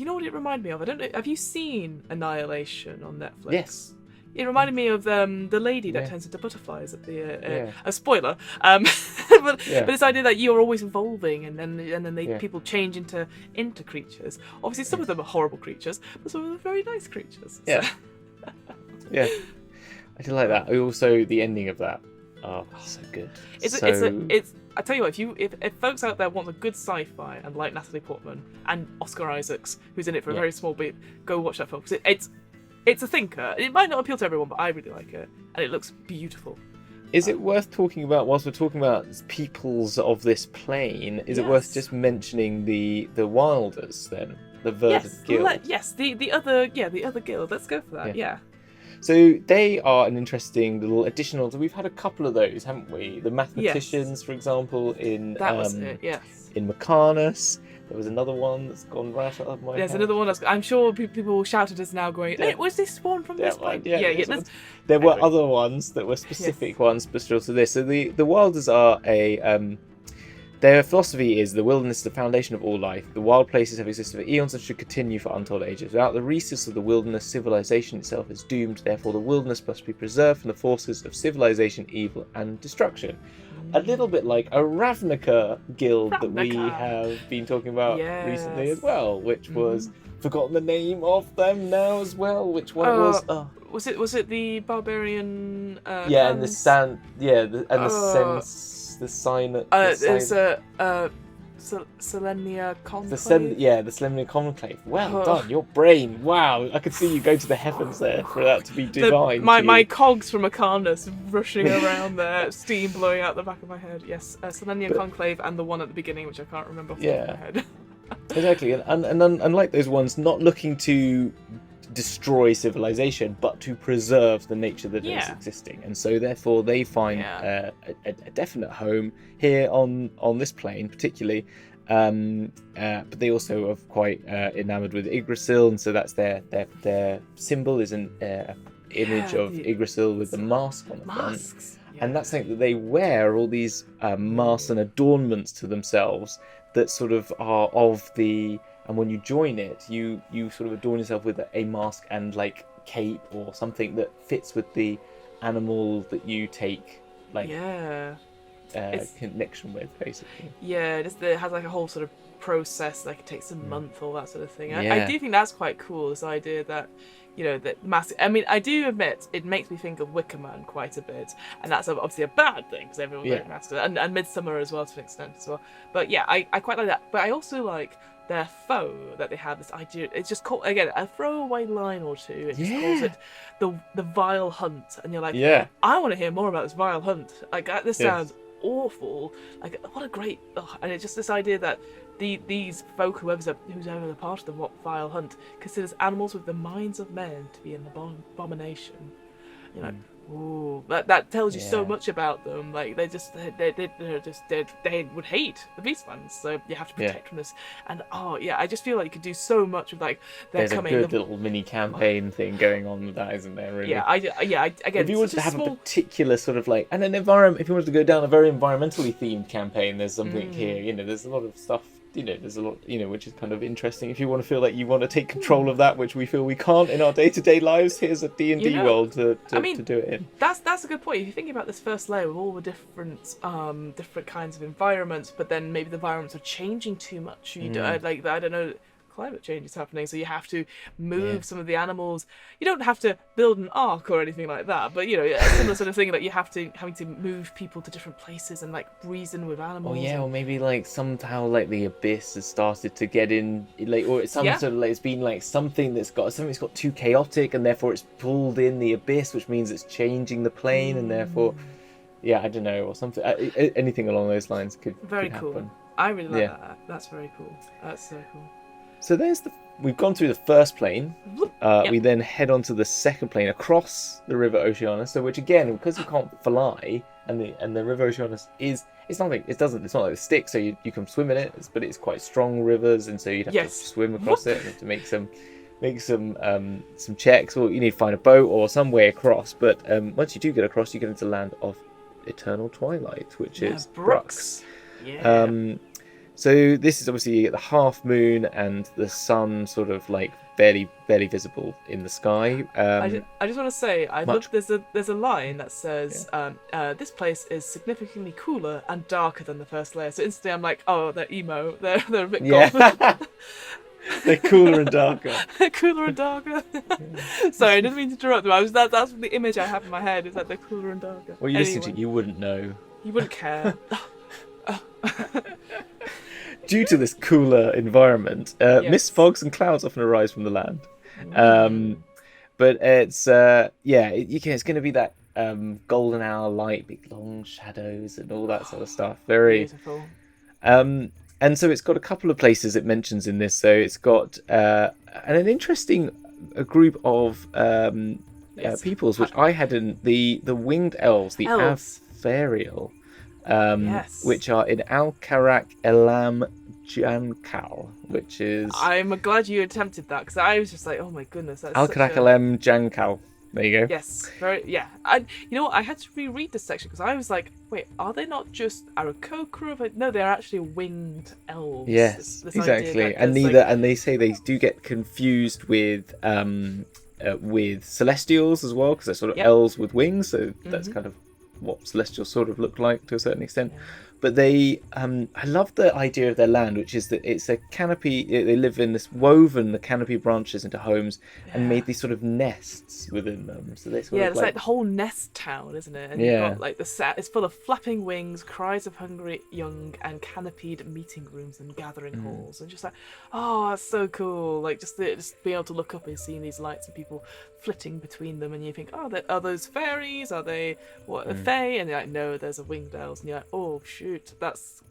know what it reminded me of. I don't know. Have you seen Annihilation on Netflix? Yes. It reminded me of the lady that turns into butterflies at the a spoiler. But this idea that you're always evolving, and then people change into creatures. Obviously, some of them are horrible creatures, but some of them are very nice creatures. Yeah. So. Yeah. I do like that. Also, the ending of that. Oh, so good. It's I tell you what, if folks out there want a good sci-fi and like Natalie Portman and Oscar Isaacs, who's in it for a very small bit, go watch that film, because it's a thinker. It might not appeal to everyone, but I really like it, and it looks beautiful. Is it worth talking about, whilst we're talking about peoples of this plane, is it worth just mentioning the Wilders then? The Verdant Guild? The other guild. Let's go for that, yeah. So they are an interesting little additional. We've had a couple of those, haven't we? The mathematicians, for example, in Mecanus. There was another one that's gone right out of my head. There's another one I'm sure people shouted us now going, hey, was this one from this one? There were other ones that were specific ones, but still to this. So the Wilders are their philosophy is the wilderness is the foundation of all life. The wild places have existed for eons and should continue for untold ages. Without the resources of the wilderness, civilization itself is doomed. Therefore, the wilderness must be preserved from the forces of civilization, evil, and destruction. A little bit like a Ravnica guild that we have been talking about recently as well, which was forgotten the name of them now as well. Which one it was? Oh. Was it the barbarian? And the sand. Yeah, the sign. There's a Selenia Conclave. The Selenia Conclave. Well done, your brain. Wow, I could see you go to the heavens there for that to be divine. My cogs from Arcanus rushing around there, steam blowing out the back of my head. Yes, Selenia Conclave and the one at the beginning, which I can't remember off the top of my head. Exactly, and unlike those ones, not looking to destroy civilization, but to preserve the nature that is existing, and so therefore they find a definite home here on this plane, particularly. But they also are quite enamored with Yggdrasil, and so that's their symbol is an image of Yggdrasil with the mask on the front, and that's something that they wear, all these masks and adornments to themselves that sort of are of the. And when you join it, you sort of adorn yourself with a mask and like cape or something that fits with the animal that you take connection with, basically. Yeah, it has like a whole sort of process, like it takes a month, all that sort of thing. I do think that's quite cool, this idea that, that mask. I mean, I do admit it makes me think of Wicker Man quite a bit, and that's obviously a bad thing because everyone wears masks, and Midsummer as well to an extent as well. But yeah, I quite like that. But I also like their foe that they have, this idea. It's just called, again, a throwaway line or two. It just calls it the Vile Hunt, and you're like, I want to hear more about this Vile Hunt. Like this sounds awful. Like what a great, and it's just this idea that these folk, who's ever a part of the Vile Hunt, considers animals with the minds of men to be an abomination. You're like, ooh, that tells you so much about them. Like they would hate the Beastlands, so you have to protect from this. And I just feel like you could do so much with like there's a good little mini campaign thing going on with that, isn't there? Really? Again, if you wanted to have a particular sort of like an environment, if you wanted to go down a very environmentally themed campaign, there's something here. There's a lot of stuff. There's a lot, which is kind of interesting. If you want to feel like you want to take control of that, which we feel we can't in our day-to-day lives, here's a D&D world to do it in. That's a good point. If you think about this first layer with all the different kinds of environments, but then maybe the environments are changing too much. I don't know. Climate change is happening, so you have to move some of the animals. You don't have to build an ark or anything like that, but a similar sort of thing that you having to move people to different places and like reason with animals. Or maybe like somehow like the abyss has started to get in, like, or it's sort of like it's been like something that's got too chaotic, and therefore it's pulled in the abyss, which means it's changing the plane, and therefore, I don't know, or something. Anything along those lines could cool. happen. I really like that. That's very cool. That's so cool. So we've gone through the first plane. We then head on to the second plane across the River Oceanus. So which again, because you can't fly, and the River Oceanus it's not like a stick, so you can swim in it, but it's quite strong rivers, and so you'd have to swim across it, and have to make some checks, or you need to find a boat or some way across. But once you do get across, you get into the land of eternal twilight, which is Brux. So this is obviously the half moon and the sun sort of like barely visible in the sky. I just want to say, there's a line that says, this place is significantly cooler and darker than the first layer. So instantly I'm like, oh, they're emo. They're a bit golden. They're cooler and darker. Cooler and darker. Sorry, I didn't mean to interrupt them. That's the image I have in my head, is that they're cooler and darker. Well, you listen to it, you wouldn't know. You wouldn't care. Due to this cooler environment, mist, fogs, and clouds often arise from the land. But it's it's going to be that golden hour light, big long shadows, and all that sort of stuff. Very beautiful. And so it's got a couple of places it mentions in this. So it's got an interesting group of peoples, which I hadn't. The winged elves, the Aphariel. Which are in Alcarak Elam Jankal, which is... I'm glad you attempted that, because I was just like, oh my goodness, that's Alcarak Elam Jankal. There you go. Yes, very, yeah. And you know what? I had to reread this section because I was like, wait, are they not just Aarakocra? No, they're actually winged elves. Yes, This exactly. idea that And there's, neither, and they say they do get confused with celestials as well, because they're sort of Yep. elves with wings. So that's kind of what celestials sort of look like to a certain extent. Yeah. But they, I love the idea of their land, which is that it's a canopy. They live in this woven the canopy branches into homes and made these sort of nests within them. So they sort of it's like the whole nest town, isn't it? And Yeah. you've got like it's full of flapping wings, cries of hungry young, and canopied meeting rooms and gathering halls, and just like, oh, that's so cool. Like just being able to look up and seeing these lights and people flitting between them, and you think, oh, are those fairies? Are they a fae? And you're like, no, there's a winged elves, and you're like, oh shoot, that's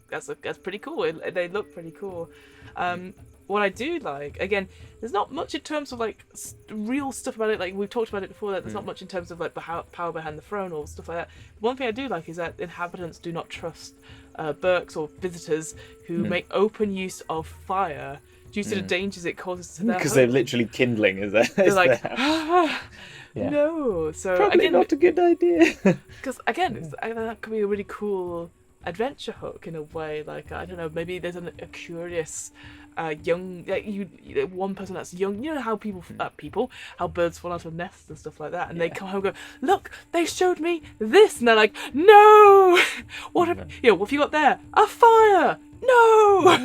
pretty cool. They look pretty cool. What I do like, again, there's not much in terms of like real stuff about it. Like we've talked about it before, that there's not much in terms of like power behind the throne or stuff like that. One thing I do like is that inhabitants do not trust Burks or visitors who make open use of fire due to the dangers it causes to their because homes. they're literally kindling as They're like, Yeah. no. So probably again, not a good idea. because again, that could be a really cool adventure hook in a way. Like I don't know, maybe there's a curious young, like one person that's young. You know how how birds fall out of nests and stuff like that, and they come home and go, look, they showed me this, and they're like, no, what have you got there? A fire? No.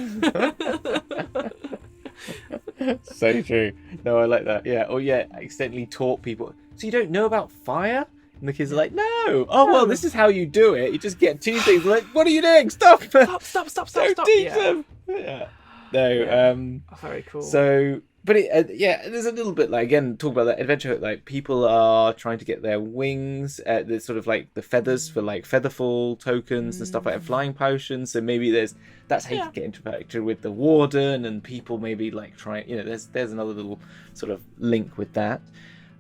So true. No, I like that. Yeah. Or accidentally taught people. So you don't know about fire? And the kids are like, no. Oh well, this is how you do it. You just get two things. Like, what are you doing? Stop! Stop! Don't teach them. Yeah. No. Very cool. So, but there's a little bit like, again, talk about that adventure. Like people are trying to get their wings, the sort of like the feathers for like featherfall tokens and stuff like that, flying potions. So maybe that's how you get interacted with the warden, and people maybe like try. There's another little sort of link with that.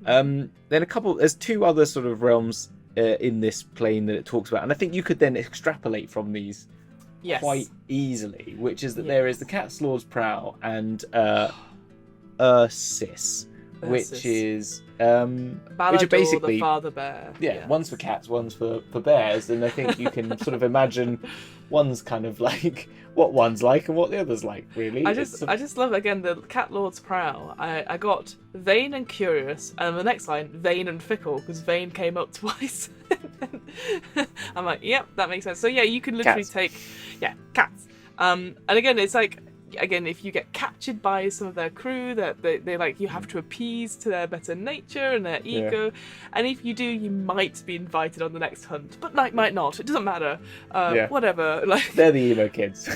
Then there's two other sort of realms in this plane that it talks about, and I think you could then extrapolate from these quite easily, which is that there is the Cat's Lord's Prow and Ursis, which is which are basically the father bear. One's for cats, one's for bears, and I think you can sort of imagine one's kind of like what one's like and what the other's like, really. I just love, again, the Cat Lord's Prow. I got vain and curious, and the next line, vain and fickle, because vain came up twice. I'm like, yep, that makes sense. So yeah, you can literally take cats. And again, it's like, if you get captured by some of their crew, that they like, you have to appease to their better nature and their ego, and if you do, you might be invited on the next hunt, but might not. It doesn't matter. Whatever. Like they're the emo kids.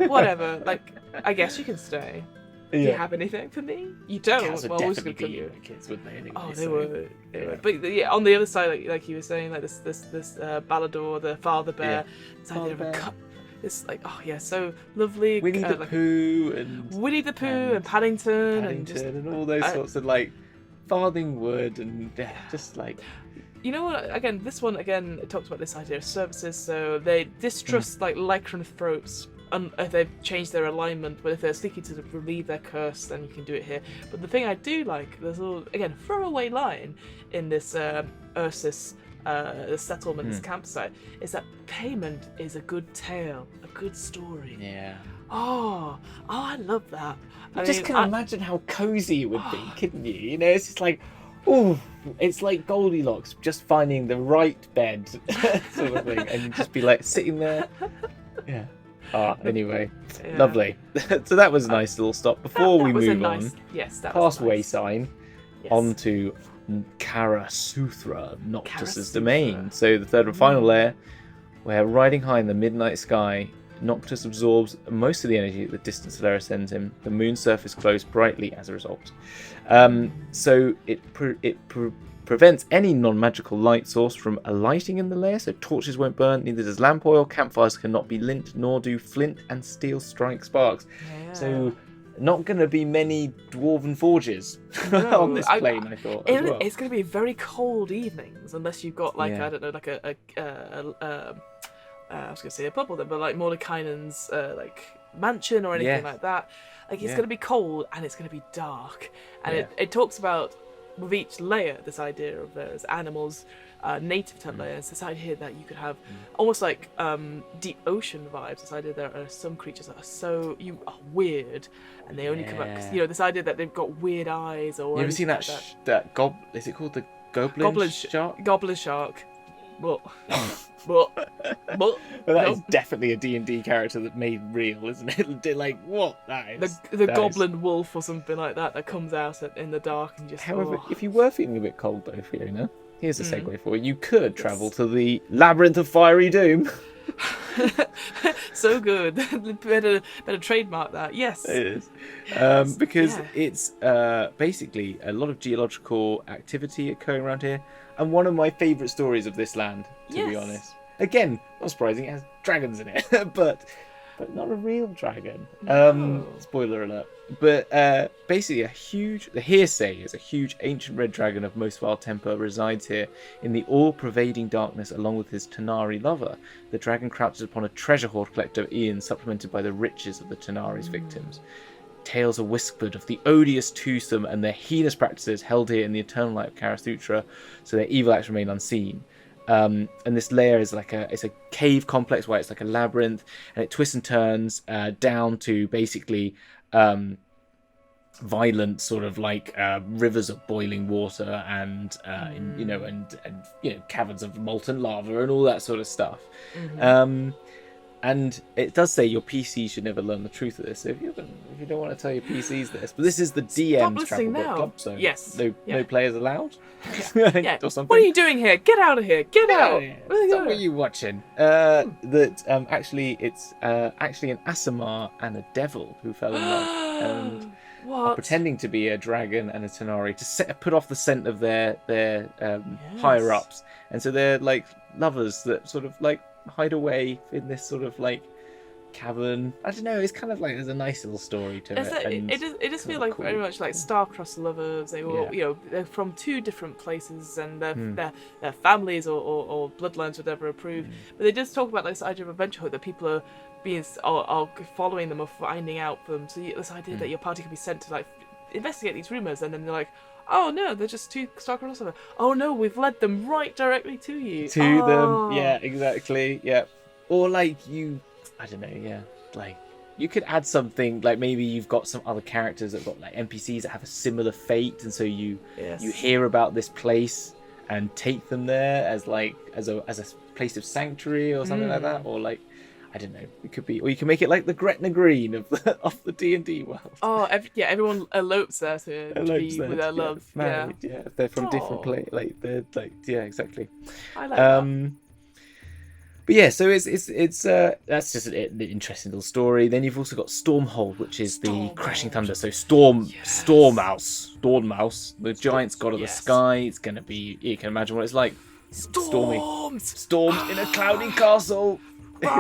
Whatever. Like, I guess you can stay. Do you have anything for me? You don't. Cats would we're definitely just gonna be put emo kids, wouldn't they? Anyway, Oh, they were. They were. But on the other side, like you were saying, like this Balador, the father bear, this idea of a cup. It's like, so lovely. Winnie the Pooh and Paddington and all those sorts of like Farthingwood and just like. You know what? Again, this one it talks about this idea of services. So they distrust like lycanthropes. If they've changed their alignment, but if they're seeking to relieve their curse, then you can do it here. But the thing I do like, there's a little, again, throwaway line in this Ursus settlement, this campsite, is that payment is a good tale, a good story. Yeah. Oh, I love that. I just can imagine how cozy it would be, couldn't you? It's just like, oh, it's like Goldilocks just finding the right bed, sort of thing, and you just be like sitting there. Yeah. Anyway, lovely. So that was a nice little stop before we move on. Yes, that past was nice. Waysign, onto Karasuthra, Noctis's domain. So the third and final layer, where riding high in the midnight sky, Noctis absorbs most of the energy that the distant Solaris sends him. The moon's surface glows brightly as a result. So it prevents any non-magical light source from alighting in the layer, so torches won't burn, neither does lamp oil, campfires cannot be lit, nor do flint and steel strike sparks. Yeah. So not going to be many dwarven forges on this plane, I thought. It's going to be very cold evenings, unless you've got like, I don't know, like I was going to say a bubble then, but like Mordekainen's like mansion or anything like that. Like it's going to be cold and it's going to be dark, and it talks about with each layer, this idea of there's animals native to layers, this idea that you could have almost like deep ocean vibes, this idea there are some creatures that are so weird and they only come out because, this idea that they've got weird eyes or you ever seen that is it called the goblin shark? Goblin shark. But that is definitely a D&D character that made real, isn't it? Like, what? The goblin wolf or something like that comes out in the dark and just... However, if you were feeling a bit cold though, Fiona, here's a segue for you. You could travel to the Labyrinth of Fiery Doom. So good. better trademark that. Yes. It is. Because it's basically a lot of geological activity occurring around here. And one of my favourite stories of this land, to be honest. Again, not surprising, it has dragons in it, but not a real dragon. No. Spoiler alert. But basically, the hearsay is a huge ancient red dragon of most vile temper resides here in the all-pervading darkness along with his Tanari lover. The dragon crouches upon a treasure hoard collector of Ian, supplemented by the riches of the Tanari's victims. Tales are whispered of the odious twosome and their heinous practices held here in the eternal light of Karasutra, so their evil acts remain unseen. And this layer is it's a cave complex where it's like a labyrinth, and it twists and turns down to basically violent sort of like rivers of boiling water and caverns of molten lava and all that sort of stuff. And it does say your PC should never learn the truth of this. So if you don't want to tell your PCs this, but this is the DM's Travel Bookclub, so no players allowed. Or something. What are you doing here? Get out of here! Get out! What are you watching? Actually, it's actually an Aasimar and a devil who fell in love and are pretending to be a dragon and a Tanari to put off the scent of their higher ups, and so they're like lovers that sort of like hide away in this sort of like cavern. I don't know, it's kind of like there's a nice little story to it. It does feel like cool. Very much like star-crossed lovers. They all they're from two different places and their families or bloodlines would never approve. But they just talk about this idea of adventurehood, that people are following them or finding out for them. So this idea that your party can be sent to like investigate these rumors, and then they're like, oh no, they're just two star-crossed lovers. Oh no, we've led them right directly to you. Them, yeah, exactly, yeah. Or like I don't know, yeah. Like you could add something like maybe you've got some other characters that got like NPCs that have a similar fate, and so you hear about this place and take them there as a place of sanctuary or something like that, or like I don't know. It could be, or you can make it like the Gretna Green of the D&D world. Oh, everyone elopes there to be with their love. Married, they're from different places. Exactly. I like that. But yeah, so it's that's just an interesting little story. Then you've also got Stormhold, which is the crashing thunder. So Stormmouse, the giant's god of the sky. It's gonna be. You can imagine what it's like. Stormed in a cloudy castle. It's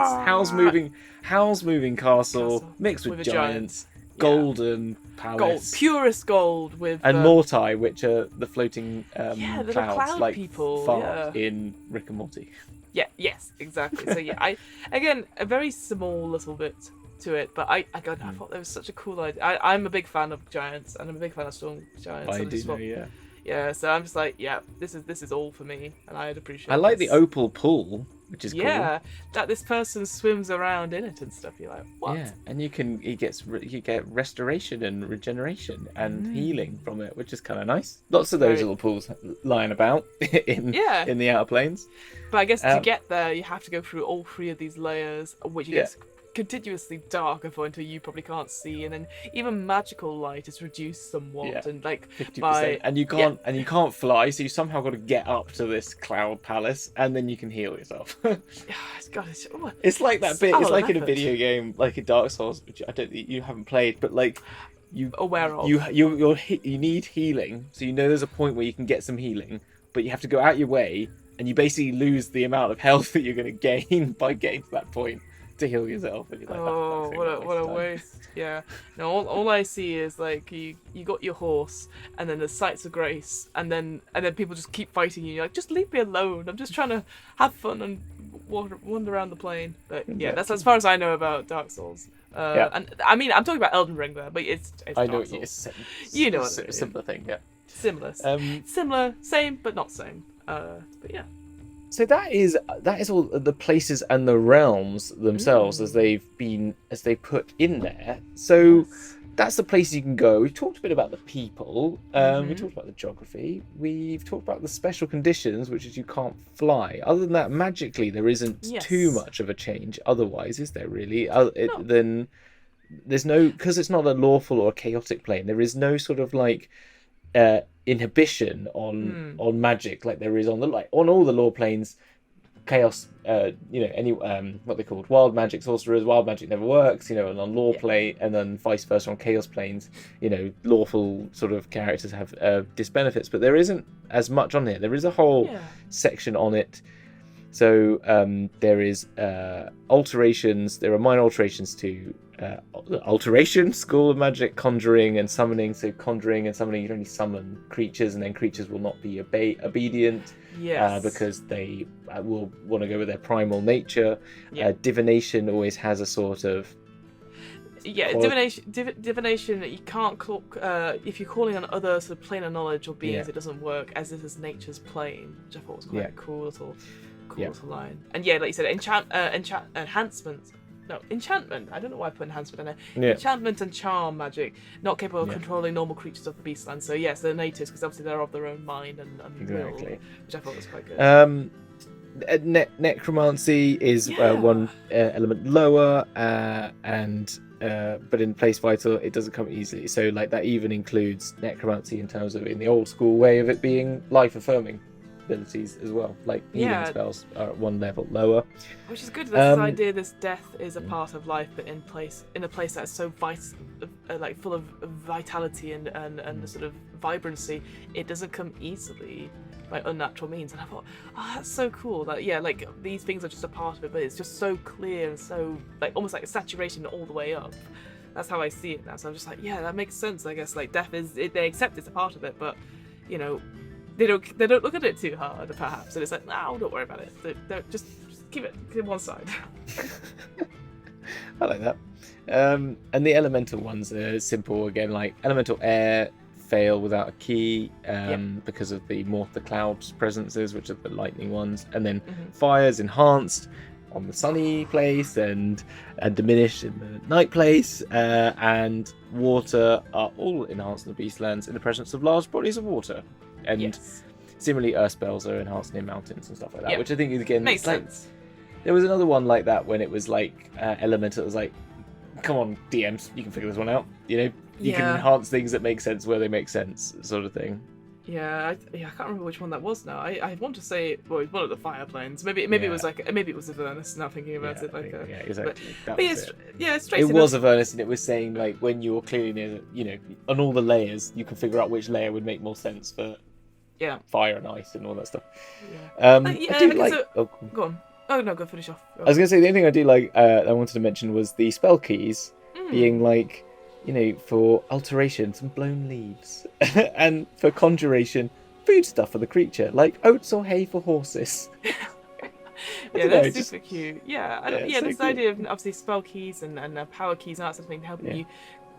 Howl's moving castle mixed with giants, golden palace, purest gold with Mortai, which are the floating the clouds, like people, far in Rick and Morty. Yeah, yes, exactly. So I again a very small little bit to it, but I thought that was such a cool idea. I'm a big fan of giants, and I'm a big fan of storm giants. I do know, yeah. So I'm just like, this is all for me, and I'd appreciate. I like the opal pool, which is cool. Yeah, that this person swims around in it and stuff. You're like, what? Yeah, and you get restoration and regeneration and healing from it, which is kind of nice. Lots of those little pools lying about in the outer planes. But I guess to get there, you have to go through all three of these layers, which gets continuously darker until you probably can't see, and then even magical light is reduced somewhat, and like 50%. And you can't fly, so you somehow got to get up to this cloud palace, and then you can heal yourself. It's like that bit. It's like in a video game, like in Dark Souls, which I don't think you haven't played, but like you aware of you need healing, so you know there's a point where you can get some healing, but you have to go out your way, and you basically lose the amount of health that you're going to gain by getting to that point to heal yourself. And you're like, what a waste. Yeah. No, all I see is like you got your horse, and then the sights of grace, and then people just keep fighting you. You're like, just leave me alone. I'm just trying to have fun and wander around the plane. But yeah, that's as far as I know about Dark Souls. And I mean, I'm talking about Elden Ring there, but it's I know Dark Souls. it's you know a similar thing. Yeah. Similar, same but not same. But yeah. So that is all the places and the realms themselves as they put in there. So that's the places you can go. We've talked a bit about the people. We talked about the geography. We've talked about the special conditions, which is you can't fly. Other than that, magically there isn't too much of a change. Otherwise, is there really? Then there's no, because it's not a lawful or a chaotic plane. There is no sort of like inhibition on magic like there is on all the law planes. Chaos, any what they're called, wild magic sorcerers, wild magic never works, and on law plane, and then vice versa on chaos planes, lawful sort of characters have disbenefits, but there isn't as much on here. There is a whole section on it. So there is alterations. There are minor alterations to alteration, school of magic, conjuring and summoning. So conjuring and summoning, you can only summon creatures, and then creatures will not be obedient. Because they will want to go with their primal nature. Divination always has a sort of divination. You can't call if you're calling on other sort of plane of knowledge or beings. It doesn't work as if it's nature's plane, which I thought was quite a cool little line. And like you said, enhancement. No, enchantment. I don't know why I put enhancement in there. Enchantment and charm magic, not capable of controlling normal creatures of the Beastlands. So yes, they're natives because obviously they're of their own mind and will, which I thought was quite good. Necromancy is one element lower, and but in place vital it doesn't come easily. So like that even includes necromancy in terms of in the old school way of it being life affirming abilities as well, like healing spells are at one level lower, which is good. This idea this death is a part of life, but in a place that's so full of vitality and the sort of vibrancy, it doesn't come easily by unnatural means. And I thought, that's so cool that like these things are just a part of it, but it's just so clear and so like almost like a saturation all the way up. That's how I see it now. So I'm just like, that makes sense. I guess like death they accept it's a part of it, but they don't look at it too hard, perhaps, and it's like, no, don't worry about it. Don't just keep it to one side. I like that. And the elemental ones are simple again, like elemental air fail without a key because of the morph the clouds presences, which are the lightning ones, and then fire's enhanced on the sunny place and diminished in the night place, and water are all enhanced in the Beastlands in the presence of large bodies of water. And similarly, earth spells are enhanced in mountains and stuff like that, which I think is again makes sense. There was another one like that when it was like elemental. It was like, come on, DMs, you can figure this one out. You can enhance things that make sense where they make sense, sort of thing. I can't remember which one that was now. I want to say, well, one of the fire planes. Maybe it was like maybe it was Avernus. Now thinking about it, exactly. It's straight. It was Avernus, and it was saying like when you're clearly near, on all the layers, you can figure out which layer would make more sense for fire and ice and all that stuff. I do like. Go on. Oh no, go finish off. I was gonna say the only thing I do like I wanted to mention was the spell keys being like, for alteration, some blown leaves, and for conjuration, food stuff for the creature, like oats or hay for horses. That's super cute. This idea of obviously spell keys and power keys and that sort of thing helping you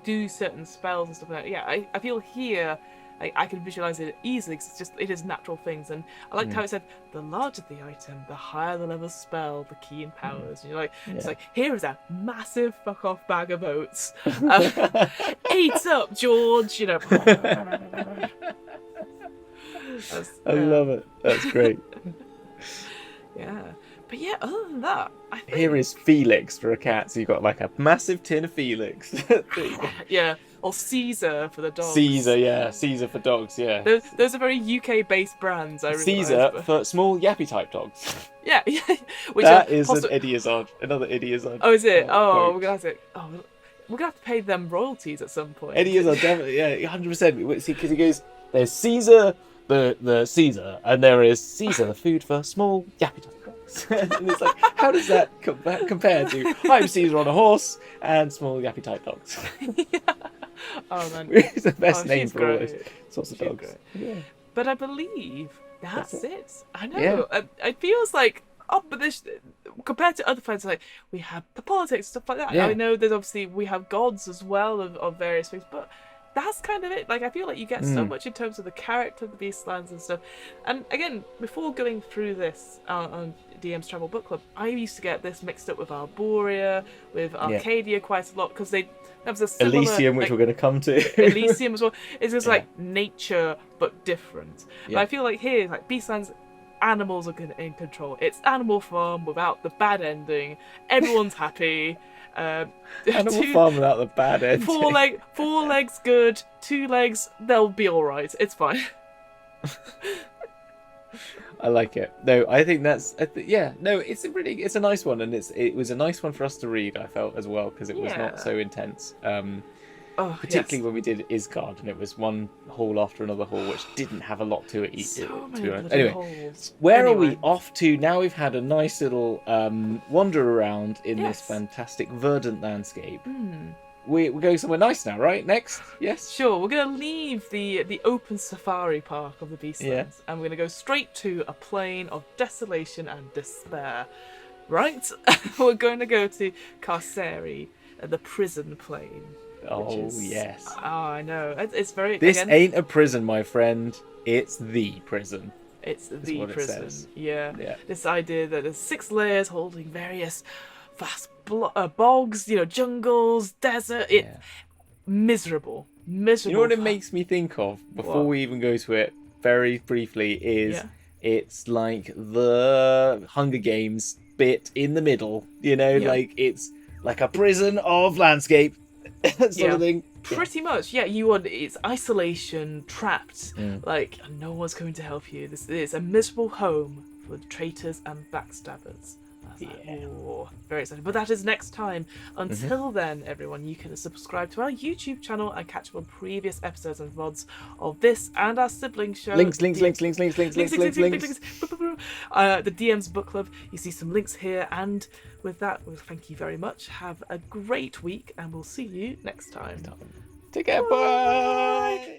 do certain spells and stuff like that. I feel here I can visualize it easily because it is natural things, and I liked how it said the larger the item, the higher the level spell, the key and powers. And you're like, it's like, here is a massive fuck off bag of oats. Eat up, George. I love it. That's great. But other than that, I think here is Felix for a cat. So you've got like a massive tin of Felix. Or Caesar for the dogs. Caesar for dogs. Those are very UK-based brands. I Caesar for small yappy type dogs. Which that is an Eddie Izzard, another Eddie Izzard. Oh, is it? We're gonna have to pay them royalties at some point. Eddie Izzard, definitely, 100%. See, because he goes, there's Caesar, the Caesar, and there is Caesar, the food for small yappy type dogs. And it's like, how does that compare to I'm Caesar on a horse and small yappy type dogs? Oh man, it's the best name for all those sorts of dogs. But I believe that's it. I know. It feels like but this compared to other fights, like we have the politics stuff like that. I know there's obviously we have gods as well of various things, but that's kind of it. Like, I feel like you get so much in terms of the character of the Beastlands and stuff. And again, before going through this on DM's Travel Book Club, I used to get this mixed up with Arborea, with Arcadia quite a lot, because there was a similar, Elysium, which we're going to come to. Elysium as well. It's just like nature, but different. But I feel like here, like Beastlands, animals are in control. It's Animal Farm without the bad ending. Everyone's happy. Animal Farm without the bad ending. Four legs good. 2 legs, they'll be all right. It's fine. I like it. No, I think that's it's a nice one, and it was a nice one for us to read. I felt as well because it was not so intense. Particularly when we did Isgard, and it was one hall after another hall, which didn't have a lot to it. Anyway, where are we off to now? We've had a nice little wander around in this fantastic verdant landscape. We're going somewhere nice now, right? Next, yes. Sure, we're going to leave the open safari park of the Beastlands, and we're going to go straight to a plain of desolation and despair. Right? We're going to go to Carceri, the prison plain. Oh, yes. Oh, I know. It's very... This ain't a prison, my friend. It's the prison. It's the prison. Yeah. This idea that there's 6 layers holding various vast bogs, jungles, desert. Miserable. You know what it makes me think of, before we even go to it, very briefly, is it's like the Hunger Games bit in the middle. Like it's like a prison of landscape. sort of thing. Pretty much, it's isolation, trapped, like no one's going to help you. This is a miserable home for traitors and backstabbers. Very exciting. But that is next time. Until then, everyone, you can subscribe to our YouTube channel and catch up on previous episodes and VODs of this and our sibling show. Links. The DM's Book Club. You see some links here. And with that, well, thank you very much. Have a great week, and we'll see you next time. Take care. Bye.